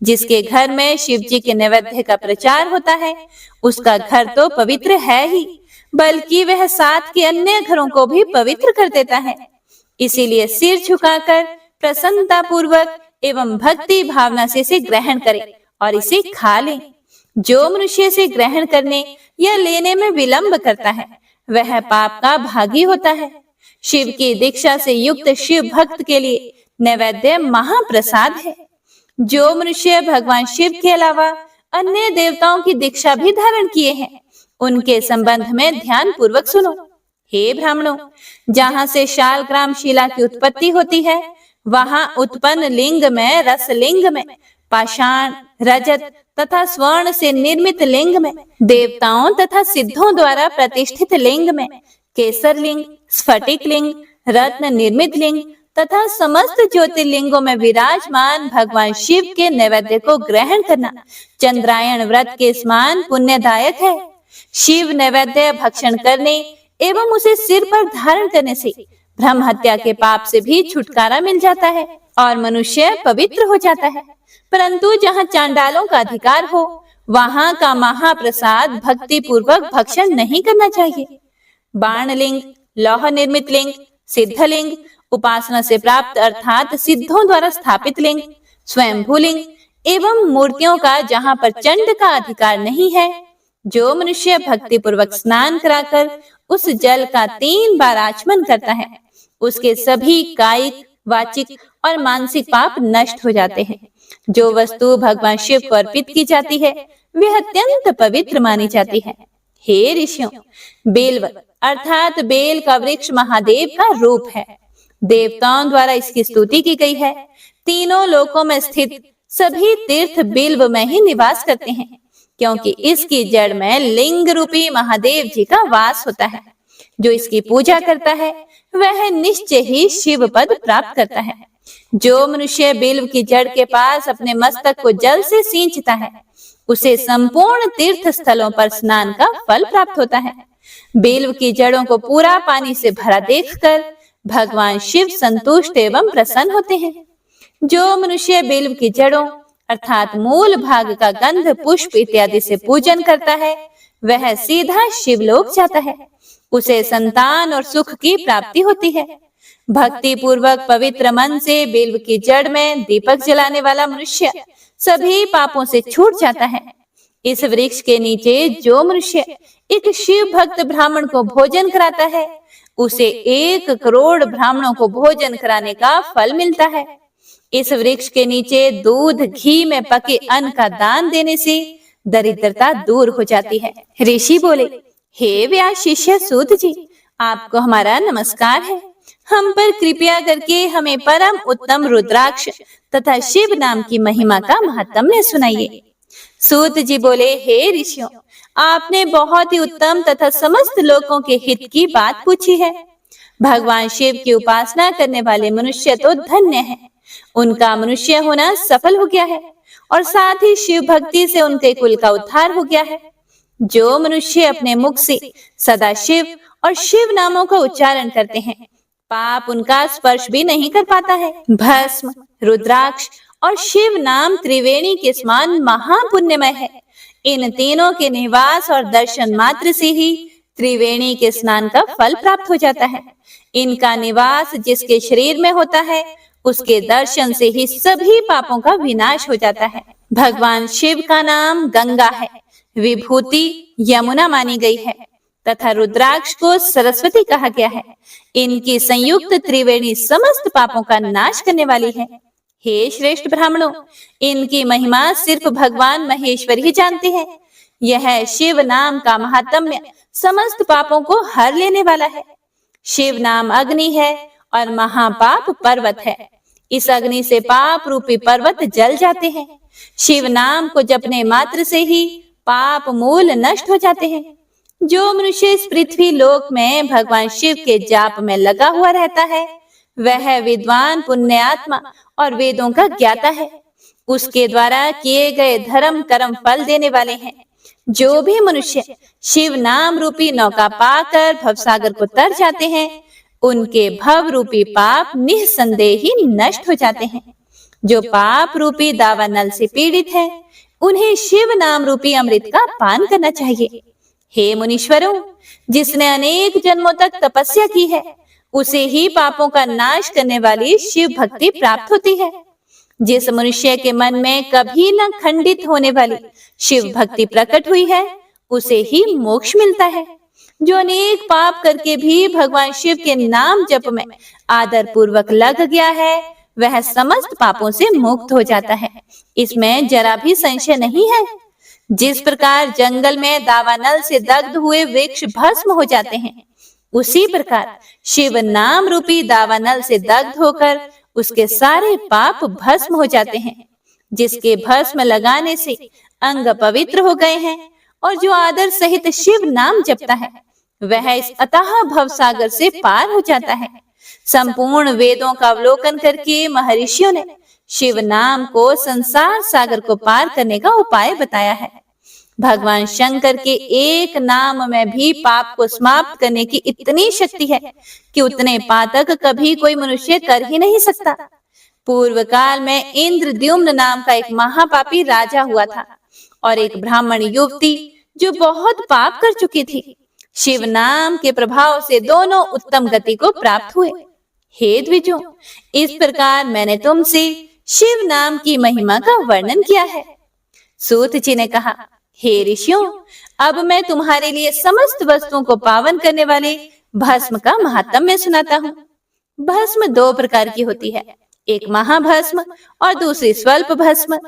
जिसके घर में शिव जी के नैवेद्य का प्रचार होता है, उसका घर तो पवित्र है ही, बल्कि वह साथ के अन्य घरों को भी पवित्र कर देता है। इसीलिए सिर झुकाकर प्रसन्नता पूर्वक एवं भक्ति भावना से इसे ग्रहण करें और इसे खा लें। जो मनुष्य इसे ग्रहण करने या लेने में विलंब करता है, वह पाप का भागी होता है। शिव की दीक्षा से युक्त शिव भक्त के लिए नैवेद्य महाप्रसाद है। जो मनुष्य भगवान शिव के अलावा अन्य देवताओं की दीक्षा भी धारण किए हैं, उनके संबंध में ध्यान पूर्वक सुनो। हे ब्राह्मणों, जहाँ से शालग्राम शिला की उत्पत्ति होती है, वहाँ उत्पन्न लिंग में, रस लिंग में, पाषाण, रजत तथा स्वर्ण से निर्मित लिंग में, देवताओं तथा सिद्धों द्वारा प्रतिष्ठित लिंग में, केसर लिंग, स्फटिक लिंग, रत्न निर्मित लिंग तथा समस्त ज्योतिर्लिंगों में विराजमान भगवान शिव के नैवेद्य को ग्रहण करना चंद्रायण व्रत के समान पुण्यदायक है। शिव नैवेद्य भक्षण करने एवं उसे सिर पर धारण करने से ब्रह्म हत्या के पाप से भी छुटकारा मिल जाता है और मनुष्य पवित्र हो जाता है। परंतु जहाँ चांडालों का अधिकार हो, वहाँ का महाप्रसाद भक्ति पूर्वक भक्षण नहीं करना चाहिए। बाण लिंग, लौह निर्मित लिंग, सिद्धलिंग, उपासना से प्राप्त अर्थात सिद्धों द्वारा स्थापित लिंग, स्वयंभू लिंग एवं मूर्तियों का जहाँ पर चंड का अधिकार नहीं है, जो मनुष्य भक्ति पूर्वक स्नान कराकर उस जल का 3 बार आचमन करता है, उसके सभी कायिक, वाचिक और मानसिक पाप नष्ट हो जाते हैं। जो वस्तु भगवान शिव को अर्पित की जाती है, वह अत्यंत पवित्र मानी जाती है। हे ऋषियों, बेलवत अर्थात बेल का वृक्ष महादेव का रूप है। देवताओं द्वारा इसकी स्तुति की गई है। तीनों लोकों में स्थित सभी तीर्थ बिल्व में ही निवास करते हैं, क्योंकि इसकी जड़ में लिंग रूपी महादेव जी का वास होता है। जो इसकी पूजा करता है, वह निश्चय ही शिव पद प्राप्त करता है। जो मनुष्य बिल्व की जड़ के पास अपने मस्तक को जल से सींचता है, उसे संपूर्ण तीर्थ स्थलों पर स्नान का फल प्राप्त होता है। बिल्व की जड़ों को पूरा पानी से भरा देखकर भगवान शिव संतुष्ट एवं प्रसन्न होते हैं। जो मनुष्य बिल्व की जड़ों अर्थात मूल भाग का गंध, पुष्प इत्यादि से पूजन करता है, वह सीधा शिवलोक जाता है। उसे संतान और सुख की प्राप्ति होती है। भक्ति पूर्वक पवित्र मन से बिल्व की जड़ में दीपक जलाने वाला मनुष्य सभी पापों से छूट जाता है। इस वृक्ष के नीचे जो मनुष्य एक शिव भक्त ब्राह्मण को भोजन कराता है, उसे 1 करोड़ ब्राह्मणों को भोजन कराने का फल मिलता है। इस वृक्ष के नीचे दूध, घी में पके अन्न का दान देने से दरिद्रता दूर हो जाती है। ऋषि बोले, हे व्यास शिष्य सूत जी, आपको हमारा नमस्कार है। हम पर कृपया करके हमें परम उत्तम रुद्राक्ष तथा शिव नाम की महिमा का महात्म्य सुनाइए। सूत जी बोले, हे ऋषियों, आपने बहुत ही उत्तम तथा समस्त लोगों के हित की बात पूछी है। भगवान शिव की उपासना करने वाले मनुष्य तो धन्य हैं। उनका मनुष्य होना सफल हो गया है और साथ ही शिव भक्ति से उनके कुल का उद्धार हो गया है। जो मनुष्य अपने मुख से सदा शिव और शिव नामों का उच्चारण करते हैं, पाप उनका स्पर्श भी नहीं कर पाता है। भस्म, रुद्राक्ष और शिव नाम त्रिवेणी के समान महापुण्यमय है। इन तीनों के निवास और दर्शन मात्र से ही त्रिवेणी के स्नान का फल प्राप्त हो जाता है। इनका निवास जिसके शरीर में होता है, उसके दर्शन से ही सभी पापों का विनाश हो जाता है। भगवान शिव का नाम गंगा है, विभूति यमुना मानी गई है तथा रुद्राक्ष को सरस्वती कहा गया है। इनकी संयुक्त त्रिवेणी समस्त पापों का नाश करने वाली है। हे श्रेष्ठ ब्राह्मणों, इनकी महिमा सिर्फ भगवान महेश्वर ही जानते हैं। यह शिव नाम का महात्म्य समस्त पापों को हर लेने वाला है। शिव नाम अग्नि है और महापाप पर्वत है। इस अग्नि से पाप रूपी पर्वत जल जाते हैं। शिव नाम को जपने मात्र से ही पाप मूल नष्ट हो जाते हैं। जो मनुष्य इस पृथ्वी लोक में भगवान शिव के जाप में लगा हुआ रहता है, वह विद्वान, पुण्यात्मा और वेदों का ज्ञाता है। उसके द्वारा किए गए धर्म कर्म फल देने वाले हैं। जो भी मनुष्य शिव नाम रूपी नौका पाकर भवसागर को तर जाते हैं, उनके भव रूपी पाप निस्संदेह ही नष्ट हो जाते हैं। जो पाप रूपी दावानल से पीड़ित है, उन्हें शिव नाम रूपी अमृत का पान करना चाहिए। हे मुनीश्वरों, जिसने अनेक जन्मों तक तपस्या की है, उसे ही पापों का नाश करने वाली शिव भक्ति प्राप्त होती है। जिस मनुष्य के मन में कभी न खंडित होने वाली शिव भक्ति प्रकट हुई है, उसे ही मोक्ष मिलता है। जो अनेक पाप करके भी भगवान शिव के नाम जप में आदर पूर्वक लग गया है, वह समस्त पापों से मुक्त हो जाता है। इसमें जरा भी संशय नहीं है। जिस प्रकार जंगल में दावानल से दग्ध हुए वृक्ष भस्म हो जाते हैं, उसी प्रकार शिव नाम रूपी दावानल से दग्ध होकर उसके सारे पाप भस्म हो जाते हैं। जिसके भस्म लगाने से अंग पवित्र हो गए हैं और जो आदर सहित शिव नाम जपता है, वह इस अथाह भवसागर से पार हो जाता है। संपूर्ण वेदों का अवलोकन करके महर्षियों ने शिव नाम को संसार सागर को पार करने का उपाय बताया है। भगवान शंकर के एक नाम में भी पाप को समाप्त करने की इतनी शक्ति है कि उतने पातक कभी कोई मनुष्य कर ही नहीं सकता। पूर्व काल में इंद्रद्युम्न नाम का एक महापापी राजा हुआ था और एक ब्राह्मण युवती जो बहुत पाप कर चुकी थी। शिव नाम के प्रभाव से दोनों उत्तम गति को प्राप्त हुए। हे द्विजों, इस प्रकार मैंने तुमसे शिव नाम की महिमा का वर्णन किया है। सूत जी ने कहा, हे ऋषियों, अब मैं तुम्हारे लिए समस्त वस्तुओं को पावन करने वाले भस्म का महात्म्य सुनाता हूँ। भस्म दो प्रकार की होती है, एक महाभस्म और दूसरी स्वल्प भस्म।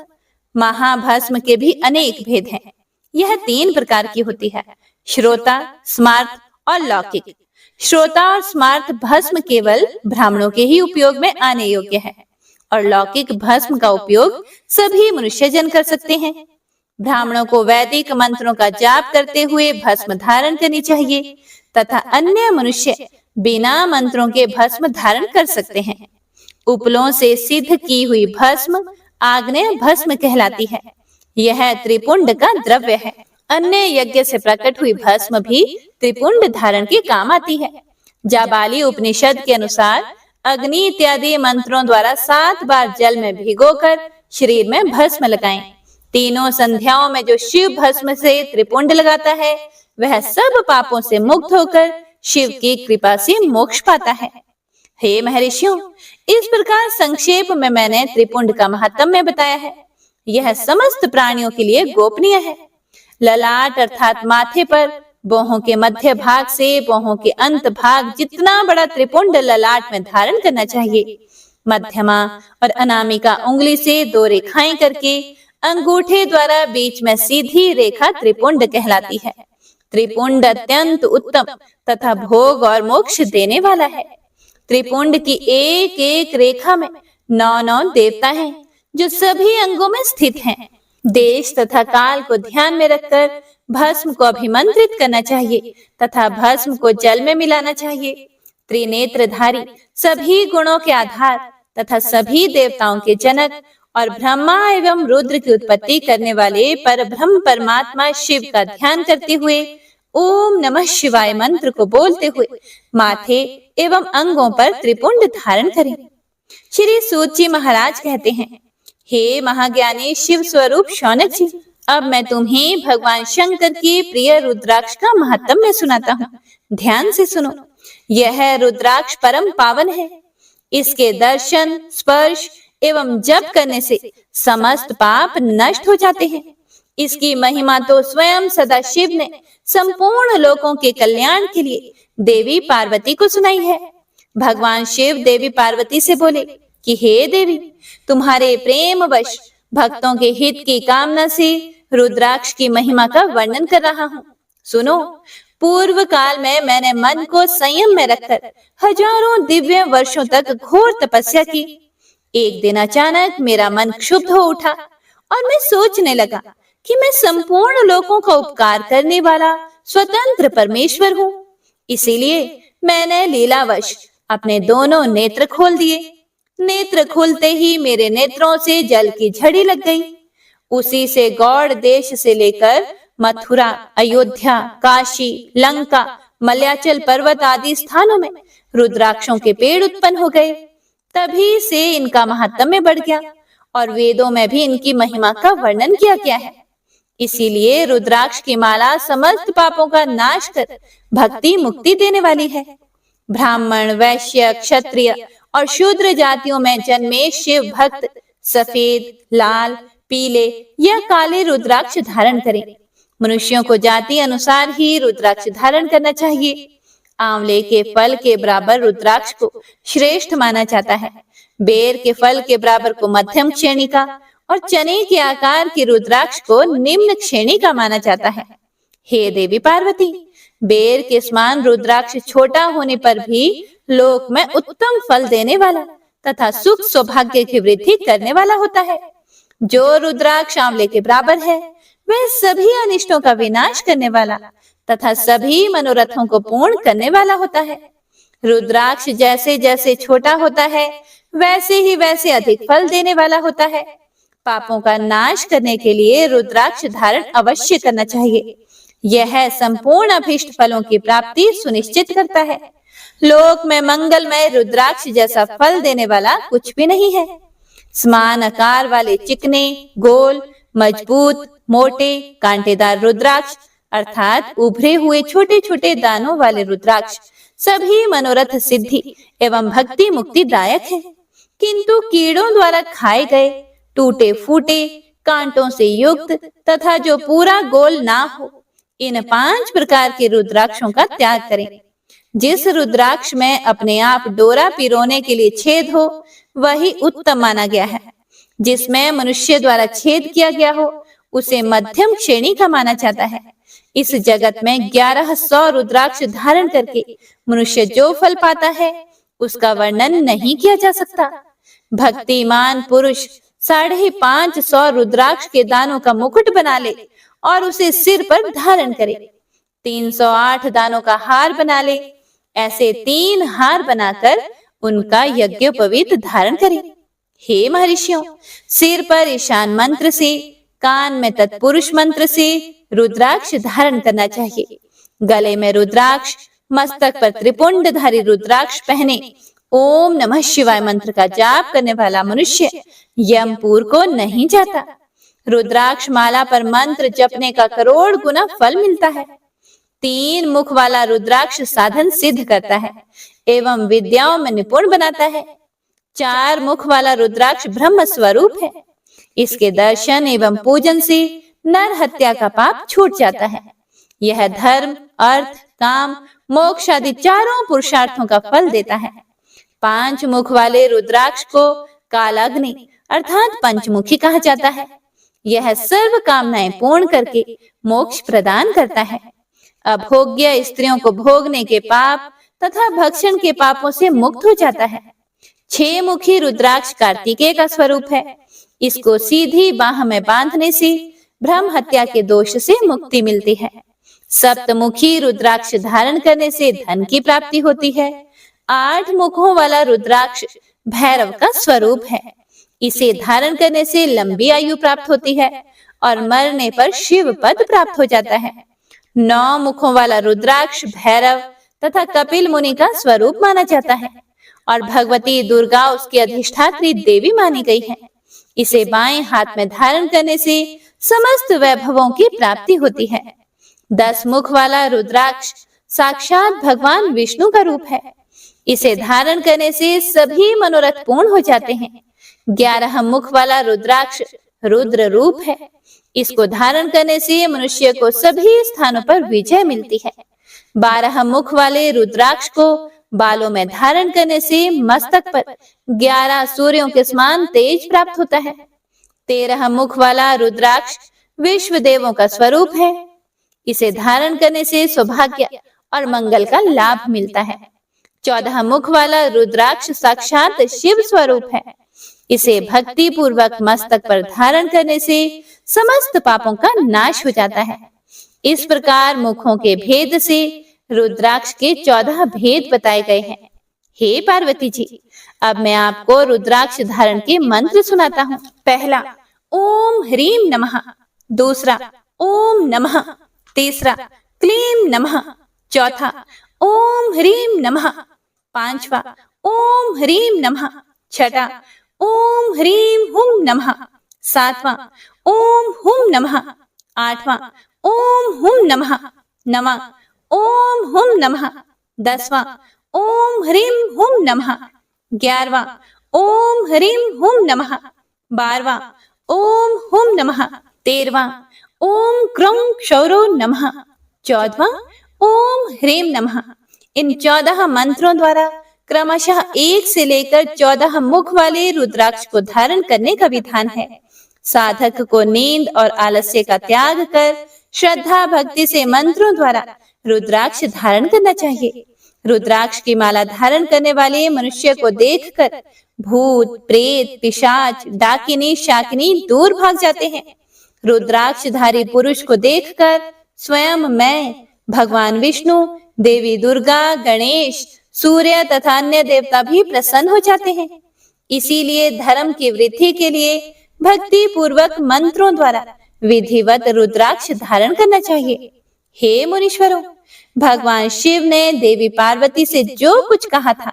महाभस्म के भी अनेक भेद हैं। यह तीन प्रकार की होती है, श्रोता, स्मार्त और लौकिक। श्रोता और स्मार्त भस्म केवल ब्राह्मणों के ही उपयोग में आने योग्य है और लौकिक भस्म का उपयोग सभी मनुष्य जन कर सकते हैं। ब्राह्मणों को वैदिक मंत्रों का जाप करते हुए भस्म धारण करनी चाहिए तथा अन्य मनुष्य बिना मंत्रों के भस्म धारण कर सकते हैं। उपलों से सिद्ध की हुई भस्म आग्नेय भस्म कहलाती है। यह त्रिपुंड का द्रव्य है। अन्य यज्ञ से प्रकट हुई भस्म भी त्रिपुंड धारण के काम आती है। जाबाली उपनिषद के अनुसार अग्नि इत्यादि मंत्रों द्वारा 7 बार जल में भिगोकर शरीर में भस्म लगाएं। तीनों संध्याओं में जो शिव भस्म से त्रिपुंड लगाता है, वह सब पापों से मुक्त होकर शिव की कृपा से मोक्ष पाता है। हे महर्षियों, इस प्रकार संक्षेप में मैंने त्रिपुंड का महात्म्य बताया है। यह समस्त प्राणियों के लिए गोपनीय है। ललाट अर्थात माथे पर बोहों के मध्य भाग से बोहों के अंत भाग जितना बड़ा त्रिपुंड ललाट में धारण करना चाहिए। मध्यमा और अनामिका उंगली से 2 रेखाएं करके अंगूठे द्वारा बीच में सीधी रेखा त्रिपुंड कहलाती है। त्रिपुंड अत्यंत उत्तम तथा भोग और मोक्ष देने वाला है। त्रिपुंड की एक एक रेखा में 9 देवता हैं, जो सभी अंगों में स्थित हैं। देश तथा काल को ध्यान में रखकर भस्म को अभिमंत्रित करना चाहिए तथा भस्म को जल में मिलाना चाहिए। त्रिनेत्रधारी, सभी गुणों के आधार तथा सभी देवताओं के जनक और ब्रह्मा एवं रुद्र की उत्पत्ति करने वाले परब्रह्म परमात्मा शिव का ध्यान करते हुए ओम नमः शिवाय मंत्र को बोलते हुए माथे एवं अंगों पर त्रिपुंड धारण करें। श्री सूत जी महाराज कहते हैं, हे महाज्ञानी शिव स्वरूप शौनक जी, अब मैं तुम्हें भगवान शंकर की प्रिय रुद्राक्ष का महात्म्य सुनाता हूँ। ध्यान से सुनो। यह रुद्राक्ष परम पावन है। इसके दर्शन, स्पर्श एवं जप करने से समस्त पाप नष्ट हो जाते हैं। इसकी महिमा तो स्वयं सदा शिव ने संपूर्ण लोकों के कल्याण के लिए देवी पार्वती को सुनाई है। भगवान शिव देवी पार्वती से बोले कि हे देवी, तुम्हारे प्रेम वश भक्तों के हित की कामना से रुद्राक्ष की महिमा का वर्णन कर रहा हूँ। सुनो, पूर्व काल में मैंने मन को संयम में रखकर हजारों दिव्य वर्षों तक घोर तपस्या की। एक दिन अचानक मेरा मन क्षुब्ध हो उठा और मैं सोचने लगा कि मैं संपूर्ण लोकों का उपकार करने वाला स्वतंत्र परमेश्वर हूँ। इसीलिए मैंने लीलावश अपने दोनों नेत्र खोल दिए। नेत्र खोलते ही मेरे नेत्रों से जल की झड़ी लग गई। उसी से गौड़ देश से लेकर मथुरा, अयोध्या, काशी, लंका, मलयाचल पर्वत आदि स्थानों में रुद्राक्षों के पेड़ उत्पन्न हो गए। तभी से इनका महात्म्य बढ़ गया और वेदों में भी इनकी महिमा का वर्णन किया गया है। इसीलिए रुद्राक्ष की माला समस्त पापों का नाश कर भक्ति मुक्ति देने वाली है। ब्राह्मण, वैश्य, क्षत्रिय और शूद्र जातियों में जन्मे शिव भक्त सफेद, लाल, पीले या काले रुद्राक्ष धारण करें। मनुष्यों को जाति अनुसार ही रुद्राक्ष धारण करना चाहिए। आंवले के फल के बराबर रुद्राक्ष को श्रेष्ठ माना जाता है। बेर के फल के बराबर को मध्यम श्रेणी का और चने के आकार के रुद्राक्ष को निम्न श्रेणी का माना जाता है। हे देवी पार्वती, बेर के समान रुद्राक्ष छोटा होने पर भी लोक में उत्तम फल देने वाला तथा सुख सौभाग्य की वृद्धि करने वाला होता है। जो रुद्राक्ष आंवले के बराबर है वह सभी अनिष्टों का विनाश करने वाला तथा सभी मनोरथों को पूर्ण करने वाला होता है। रुद्राक्ष जैसे जैसे छोटा होता है वैसे अधिक फल देने वाला होता है। पापों का नाश करने के लिए रुद्राक्ष धारण अवश्य करना चाहिए। यह संपूर्ण अभीष्ट फलों की प्राप्ति सुनिश्चित करता है। लोक में मंगलमय रुद्राक्ष जैसा फल देने वाला कुछ भी नहीं है। समान आकार वाले चिकने, गोल, मजबूत, मोटे, कांटेदार रुद्राक्ष अर्थात उभरे हुए छोटे छोटे दानों वाले रुद्राक्ष सभी मनोरथ सिद्धि एवं भक्ति मुक्ति दायक है। किंतु कीड़ों द्वारा खाए गए, टूटे फूटे, कांटों से युक्त तथा जो पूरा गोल ना हो, इन 5 प्रकार के रुद्राक्षों का त्याग करें। जिस रुद्राक्ष में अपने आप डोरा पिरोने के लिए छेद हो वही उत्तम माना गया है। जिसमें मनुष्य द्वारा छेद किया गया हो उसे मध्यम श्रेणी का माना जाता है। इस जगत में 1100 रुद्राक्ष धारण करके मनुष्य जो फल पाता है उसका वर्णन नहीं किया जा सकता। भक्तिमान पुरुष 550 रुद्राक्ष के दानों का मुकुट बना ले और उसे सिर पर धारण करे। 308 दानों का हार बना ले। ऐसे 3 हार बनाकर उनका यज्ञोपवीत धारण करे। हे महर्षियों, सिर पर ईशान मंत्र से, कान में तत्पुरुष मंत्र से रुद्राक्ष धारण करना चाहिए। गले में रुद्राक्ष, मस्तक पर त्रिपुंडधारी रुद्राक्ष पहने ओम नमः शिवाय मंत्र का जाप करने वाला मनुष्य यमपुर को नहीं जाता। रुद्राक्ष माला पर मंत्र जपने का करोड़ गुना फल मिलता है। 3 मुख वाला रुद्राक्ष साधन सिद्ध करता है एवं विद्याओं में निपुण बनाता है। 4 मुख वाला रुद्राक्ष ब्रह्म स्वरूप है। इसके दर्शन एवं पूजन से नर हत्या का पाप छूट जाता है। यह धर्म, अर्थ, काम, मोक्ष आदि चारों पुरुषार्थों का फल देता है। 5 मुख वाले रुद्राक्ष को कालाग्नि अर्थात पंचमुखी कहा जाता है। यह सर्व कामनाएं पूर्ण करके मोक्ष प्रदान करता है। अभोग्य स्त्रियों को भोगने के पाप तथा भक्षण के पापों से मुक्त हो जाता है। 6 मुखी रुद्राक्ष कार्तिकेय का स्वरूप है। इसको सीधी बाह में बांधने से ब्रह्म हत्या के दोष से मुक्ति मिलती है। 7 रुद्राक्ष धारण करने से धन की प्राप्ति होती है। 8 मुखों वाला रुद्राक्ष भैरव का स्वरूप है। इसे धारण करने से लंबी आयु प्राप्त होती है और मरने पर शिव पद प्राप्त हो जाता है। 9 मुखों वाला रुद्राक्ष भैरव तथा कपिल मुनि का स्वरूप माना जाता है और भगवती दुर्गा उसकी अधिष्ठात्री देवी मानी गई है। इसे बाएं हाथ में धारण करने से समस्त वैभवों की प्राप्ति होती है। 10 मुख वाला रुद्राक्ष साक्षात भगवान विष्णु का रूप है। इसे धारण करने से सभी मनोरथ पूर्ण हो जाते हैं। 11 मुख वाला रुद्राक्ष रुद्र रूप है। इसको धारण करने से मनुष्य को सभी स्थानों पर विजय मिलती है। 12 मुख वाले रुद्राक्ष को बालों में धारण करने से मस्तक पर 11 सूर्यों के समान तेज प्राप्त होता है। 13 मुख वाला रुद्राक्ष विश्व देवों का स्वरूप है। इसे धारण करने से सौभाग्य और मंगल का लाभ मिलता है। 14 मुख वाला रुद्राक्ष साक्षात शिव स्वरूप है। इसे भक्ति पूर्वक मस्तक पर धारण करने से समस्त पापों का नाश हो जाता है। इस प्रकार मुखों के भेद से रुद्राक्ष के 14 भेद बताए गए हैं। हे पार्वती जी, अब मैं आपको रुद्राक्ष धारण के मंत्र सुनाता हूँ। पहला, ओम ह्रीम नमः। दूसरा, ओम नमः। तीसरा, क्लीम नमः। चौथा, ओम ह्रीम नमः। पांचवा, ओम ह्रीम नमः। छठा, ओम ह्रीम हुम नमः। सातवां, ओम हुम नमः। आठवां, ओम हुम नमः। नवां, ओम हुम नमः। 10वां, ओम ह्रीम हुम नमः। 11वां, ओम ह्रीम हुम नमः। 12वां, ओम हुम नमः। 13वां, ओम क्रौं क्षौरो नमः। 14वां, ओम ह्रीम नमः। इन 14 मंत्रों द्वारा क्रमशः 1 से लेकर 14 मुख वाले रुद्राक्ष को धारण करने का विधान है। साधक को नींद और आलस्य का त्याग कर श्रद्धा भक्ति से मंत्रों द्वारा रुद्राक्ष धारण करना चाहिए। रुद्राक्ष की माला धारण करने वाले मनुष्य को देखकर भूत, प्रेत, पिशाच, डाकिनी, शाकिनी दूर भाग जाते हैं। रुद्राक्षधारी पुरुष को देखकर स्वयं मैं, भगवान विष्णु, देवी दुर्गा, गणेश, सूर्य तथा अन्य देवता भी प्रसन्न हो जाते हैं। इसीलिए धर्म की वृद्धि के लिए भक्ति पूर्वक मंत्रों द्वारा विधिवत रुद्राक्ष धारण करना चाहिए। हे मुनीश्वरों, भगवान शिव ने देवी पार्वती से जो कुछ कहा था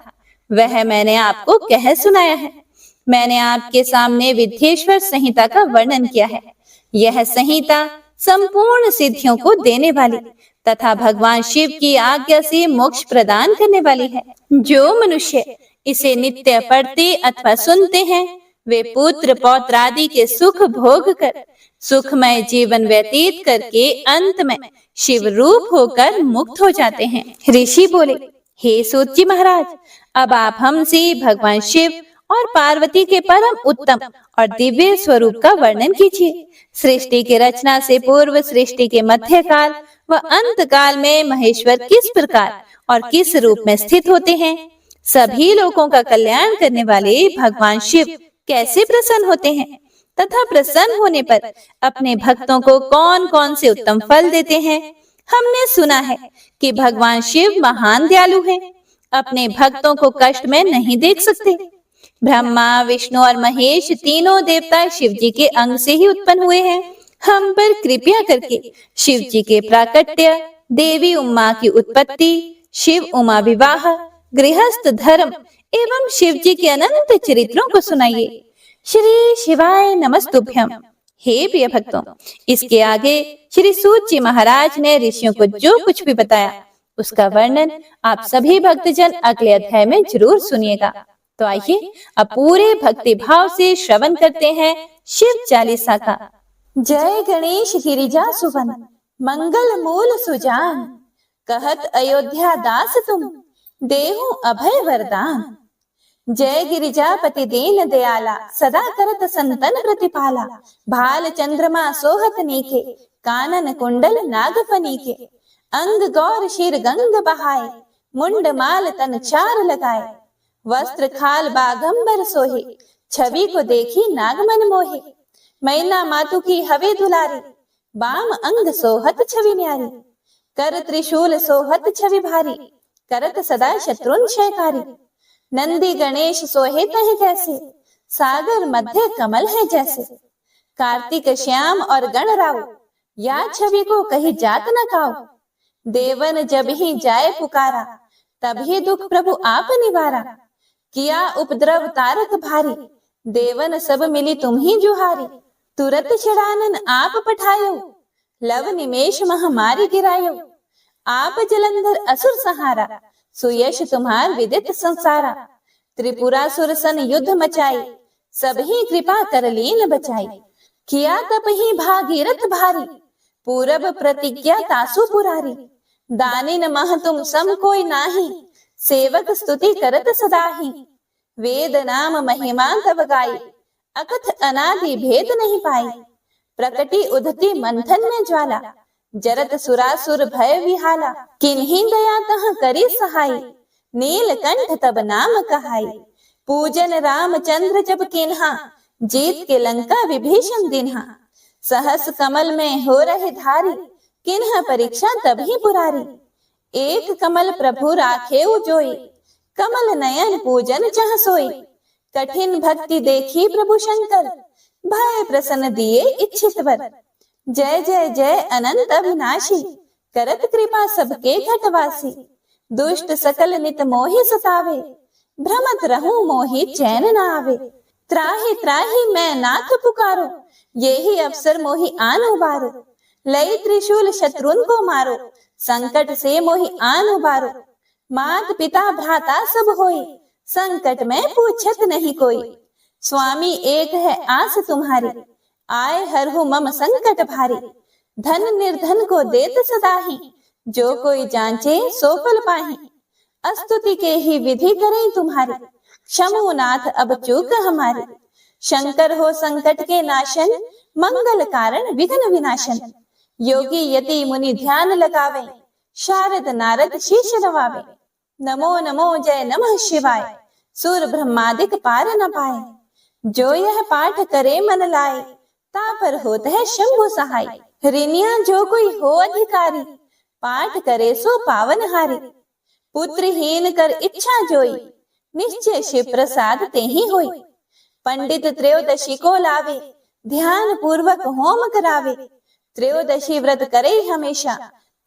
वह मैंने आपको कह सुनाया है। मैंने आपके सामने विद्येश्वर संहिता का वर्णन किया है। यह संहिता संपूर्ण सिद्धियों को देने वाली तथा भगवान शिव की आज्ञा से मोक्ष प्रदान करने वाली है। जो मनुष्य इसे नित्य पढ़ते अथवा सुनते हैं वे पुत्र पौत्र आदि के सुख भोग कर सुखमय जीवन व्यतीत करके अंत में शिव रूप होकर मुक्त हो जाते हैं। ऋषि बोले, हे सूत जी महाराज, अब आप हमसे भगवान शिव और पार्वती के परम उत्तम और दिव्य स्वरूप का वर्णन कीजिए। सृष्टि की रचना से पूर्व, सृष्टि के मध्य काल व अंत काल में महेश्वर किस प्रकार और किस रूप में स्थित होते हैं। सभी लोगों का कल्याण करने वाले भगवान शिव कैसे प्रसन्न होते हैं तथा प्रसन्न होने पर अपने भक्तों को कौन कौन से उत्तम फल देते हैं। हमने सुना है कि भगवान शिव महान दयालु हैं, अपने भक्तों को कष्ट में नहीं देख सकते। ब्रह्मा, विष्णु और महेश तीनों देवता शिव जी के अंग से ही उत्पन्न हुए हैं। हम पर कृपया करके शिव जी के प्राकट्य, देवी उमा की उत्पत्ति, शिव उमा विवाह, गृहस्थ धर्म एवं शिव जी के अनंत चरित्रों को सुनाइए। श्री शिवाय नमस्तुभ्यम। हे प्रिय भक्तों, इसके आगे श्री सूत जी महाराज ने ऋषियों को जो कुछ भी बताया उसका वर्णन आप सभी भक्तजन अगले अध्याय में जरूर सुनिएगा। तो आइए अब पूरे भक्ति भाव से श्रवण करते हैं शिव चालीसा का। जय गणेश गिरिजा सुवन, मंगल मूल सुजान, कहत अयोध्या दास तुम, देहु अभय वरदान। जय गिरिजापति दीन दयाला, सदा करत संतन प्रतिपाला। भाल चंद्रमा सोहत नीके, कानन कुंडल नागफनी के। अंग गौर शिर गंग बहाए, मुंड माल तन चार लगाए। वस्त्र खाल बागंबर सोहे, छवि को देखी नागमन मोहे। मैना मातु की हवे दुलारी, बाम अंग सोहत छवि न्यारी। कर त्रिशूल सोहत छवि भारी, करत सदा शत्रुन क्षयकारी। नंदी गणेश सोहे तह कैसे, सागर मध्य कमल है जैसे। कार्तिक श्याम और गण राव, या छवि को कही जात न काओ। देवन जब ही जाए पुकारा, तभी दुख प्रभु आप निवारा। किया उपद्रव तारक भारी, देवन सब मिली तुम ही जुहारी। तुरत चढ़ानन आप पठायो, लव निमेष महामारी गिरायो। आप जलंधर असुर सहारा, सुयश तुम्हार विदित संसारा। त्रिपुरासुर सन युद्ध मचाई, सब ही कृपा कर लीन बचाई। किया तप ही भागीरथ भारी, पूरब प्रतिज्ञा तासु पुरारी। दानिन मह तुम सम कोई नाही, सेवक स्तुति करत सदाही। वेद नाम महिमा तब गाई, अकथ अनादि भेद नहीं पाई। प्रकटी उधती मंथन में ज्वाला, जरत सुरासुर भय विहाला। किन्हीं दया तह करी सहाई, नीलकंठ तब नाम कहाई। पूजन रामचंद्र जब किन्हा, जीत के लंका विभीषण दिन्हा। सहस कमल में हो रहे धारी, किन्हा परीक्षा तभी पुरारी। एक कमल प्रभु राखे जोई, कमल नयन पूजन जह सोई। कठिन भक्ति देखी प्रभु शंकर, भय प्रसन्न दिए इच्छित वर। जय जय जय अनंत अविनाशी, करत कृपा सबके घटवासी। दुष्ट सकल नित मोहि सतावे, भ्रमत रहूं मोहि चैन न आवे। त्राहि त्राहि मैं नाथ पुकारो, यही अवसर मोहि आन उबारो। लई त्रिशूल शत्रुन को मारो, संकट से मोहि आन उबारो। मात पिता भ्राता सब होई, संकट में पूछत नहीं कोई। स्वामी एक है आस तुम्हारी, आए हरहु मम संकट भारी। धन निर्धन को देत सदाही, जो कोई जांचे सो फल पाही। स्तुति के ही विधि करें तुम्हारी, क्षमो नाथ अब चूक हमारी। शंकर हो संकट के नाशन, मंगल कारण विघ्न विनाशन। योगी यति मुनि ध्यान लगावे, शारद नारद शीश नवावे। नमो नमो जय नमः शिवाय, सूर ब्रह्मादिक पार न पाए। जो यह पाठ करे मन लाए, तापर होत है शंभु सहाय। ऋणिया जो कोई हो अधिकारी, पाठ करे सो पावन हारी। पुत्रहीन कर इच्छा जोई, निश्चय शिव प्रसाद ते ही होई। पंडित त्रयोदशी को लावे, ध्यान पूर्वक होम करावे। त्रयोदशी व्रत करे हमेशा,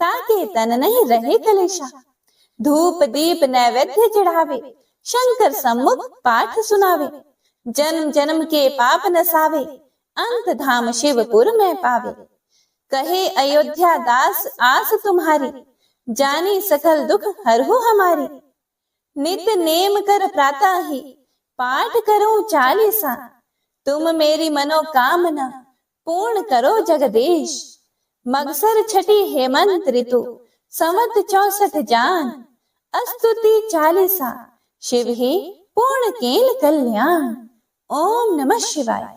ताके तन नहीं रहे कलेशा। धूप दीप नैवेद्य चढ़ावे, शंकर सम्मुख पाठ सुनावे। जन्म जन्म के पाप नसावे, अंत धाम शिवपुर में पावे। कहे अयोध्या दास आस तुम्हारी, जानी सकल दुख हरहु हमारी। नित नेम कर प्रातः ही, पाठ करो चालीसा। तुम मेरी मनोकामना, पूर्ण करो जगदीश। मगसर छठी हेमंत ऋतु, संवत 64 जान। स्तुति चालीसा, शिव ही पूर्ण केल कल्याण। ओम नमः शिवाय।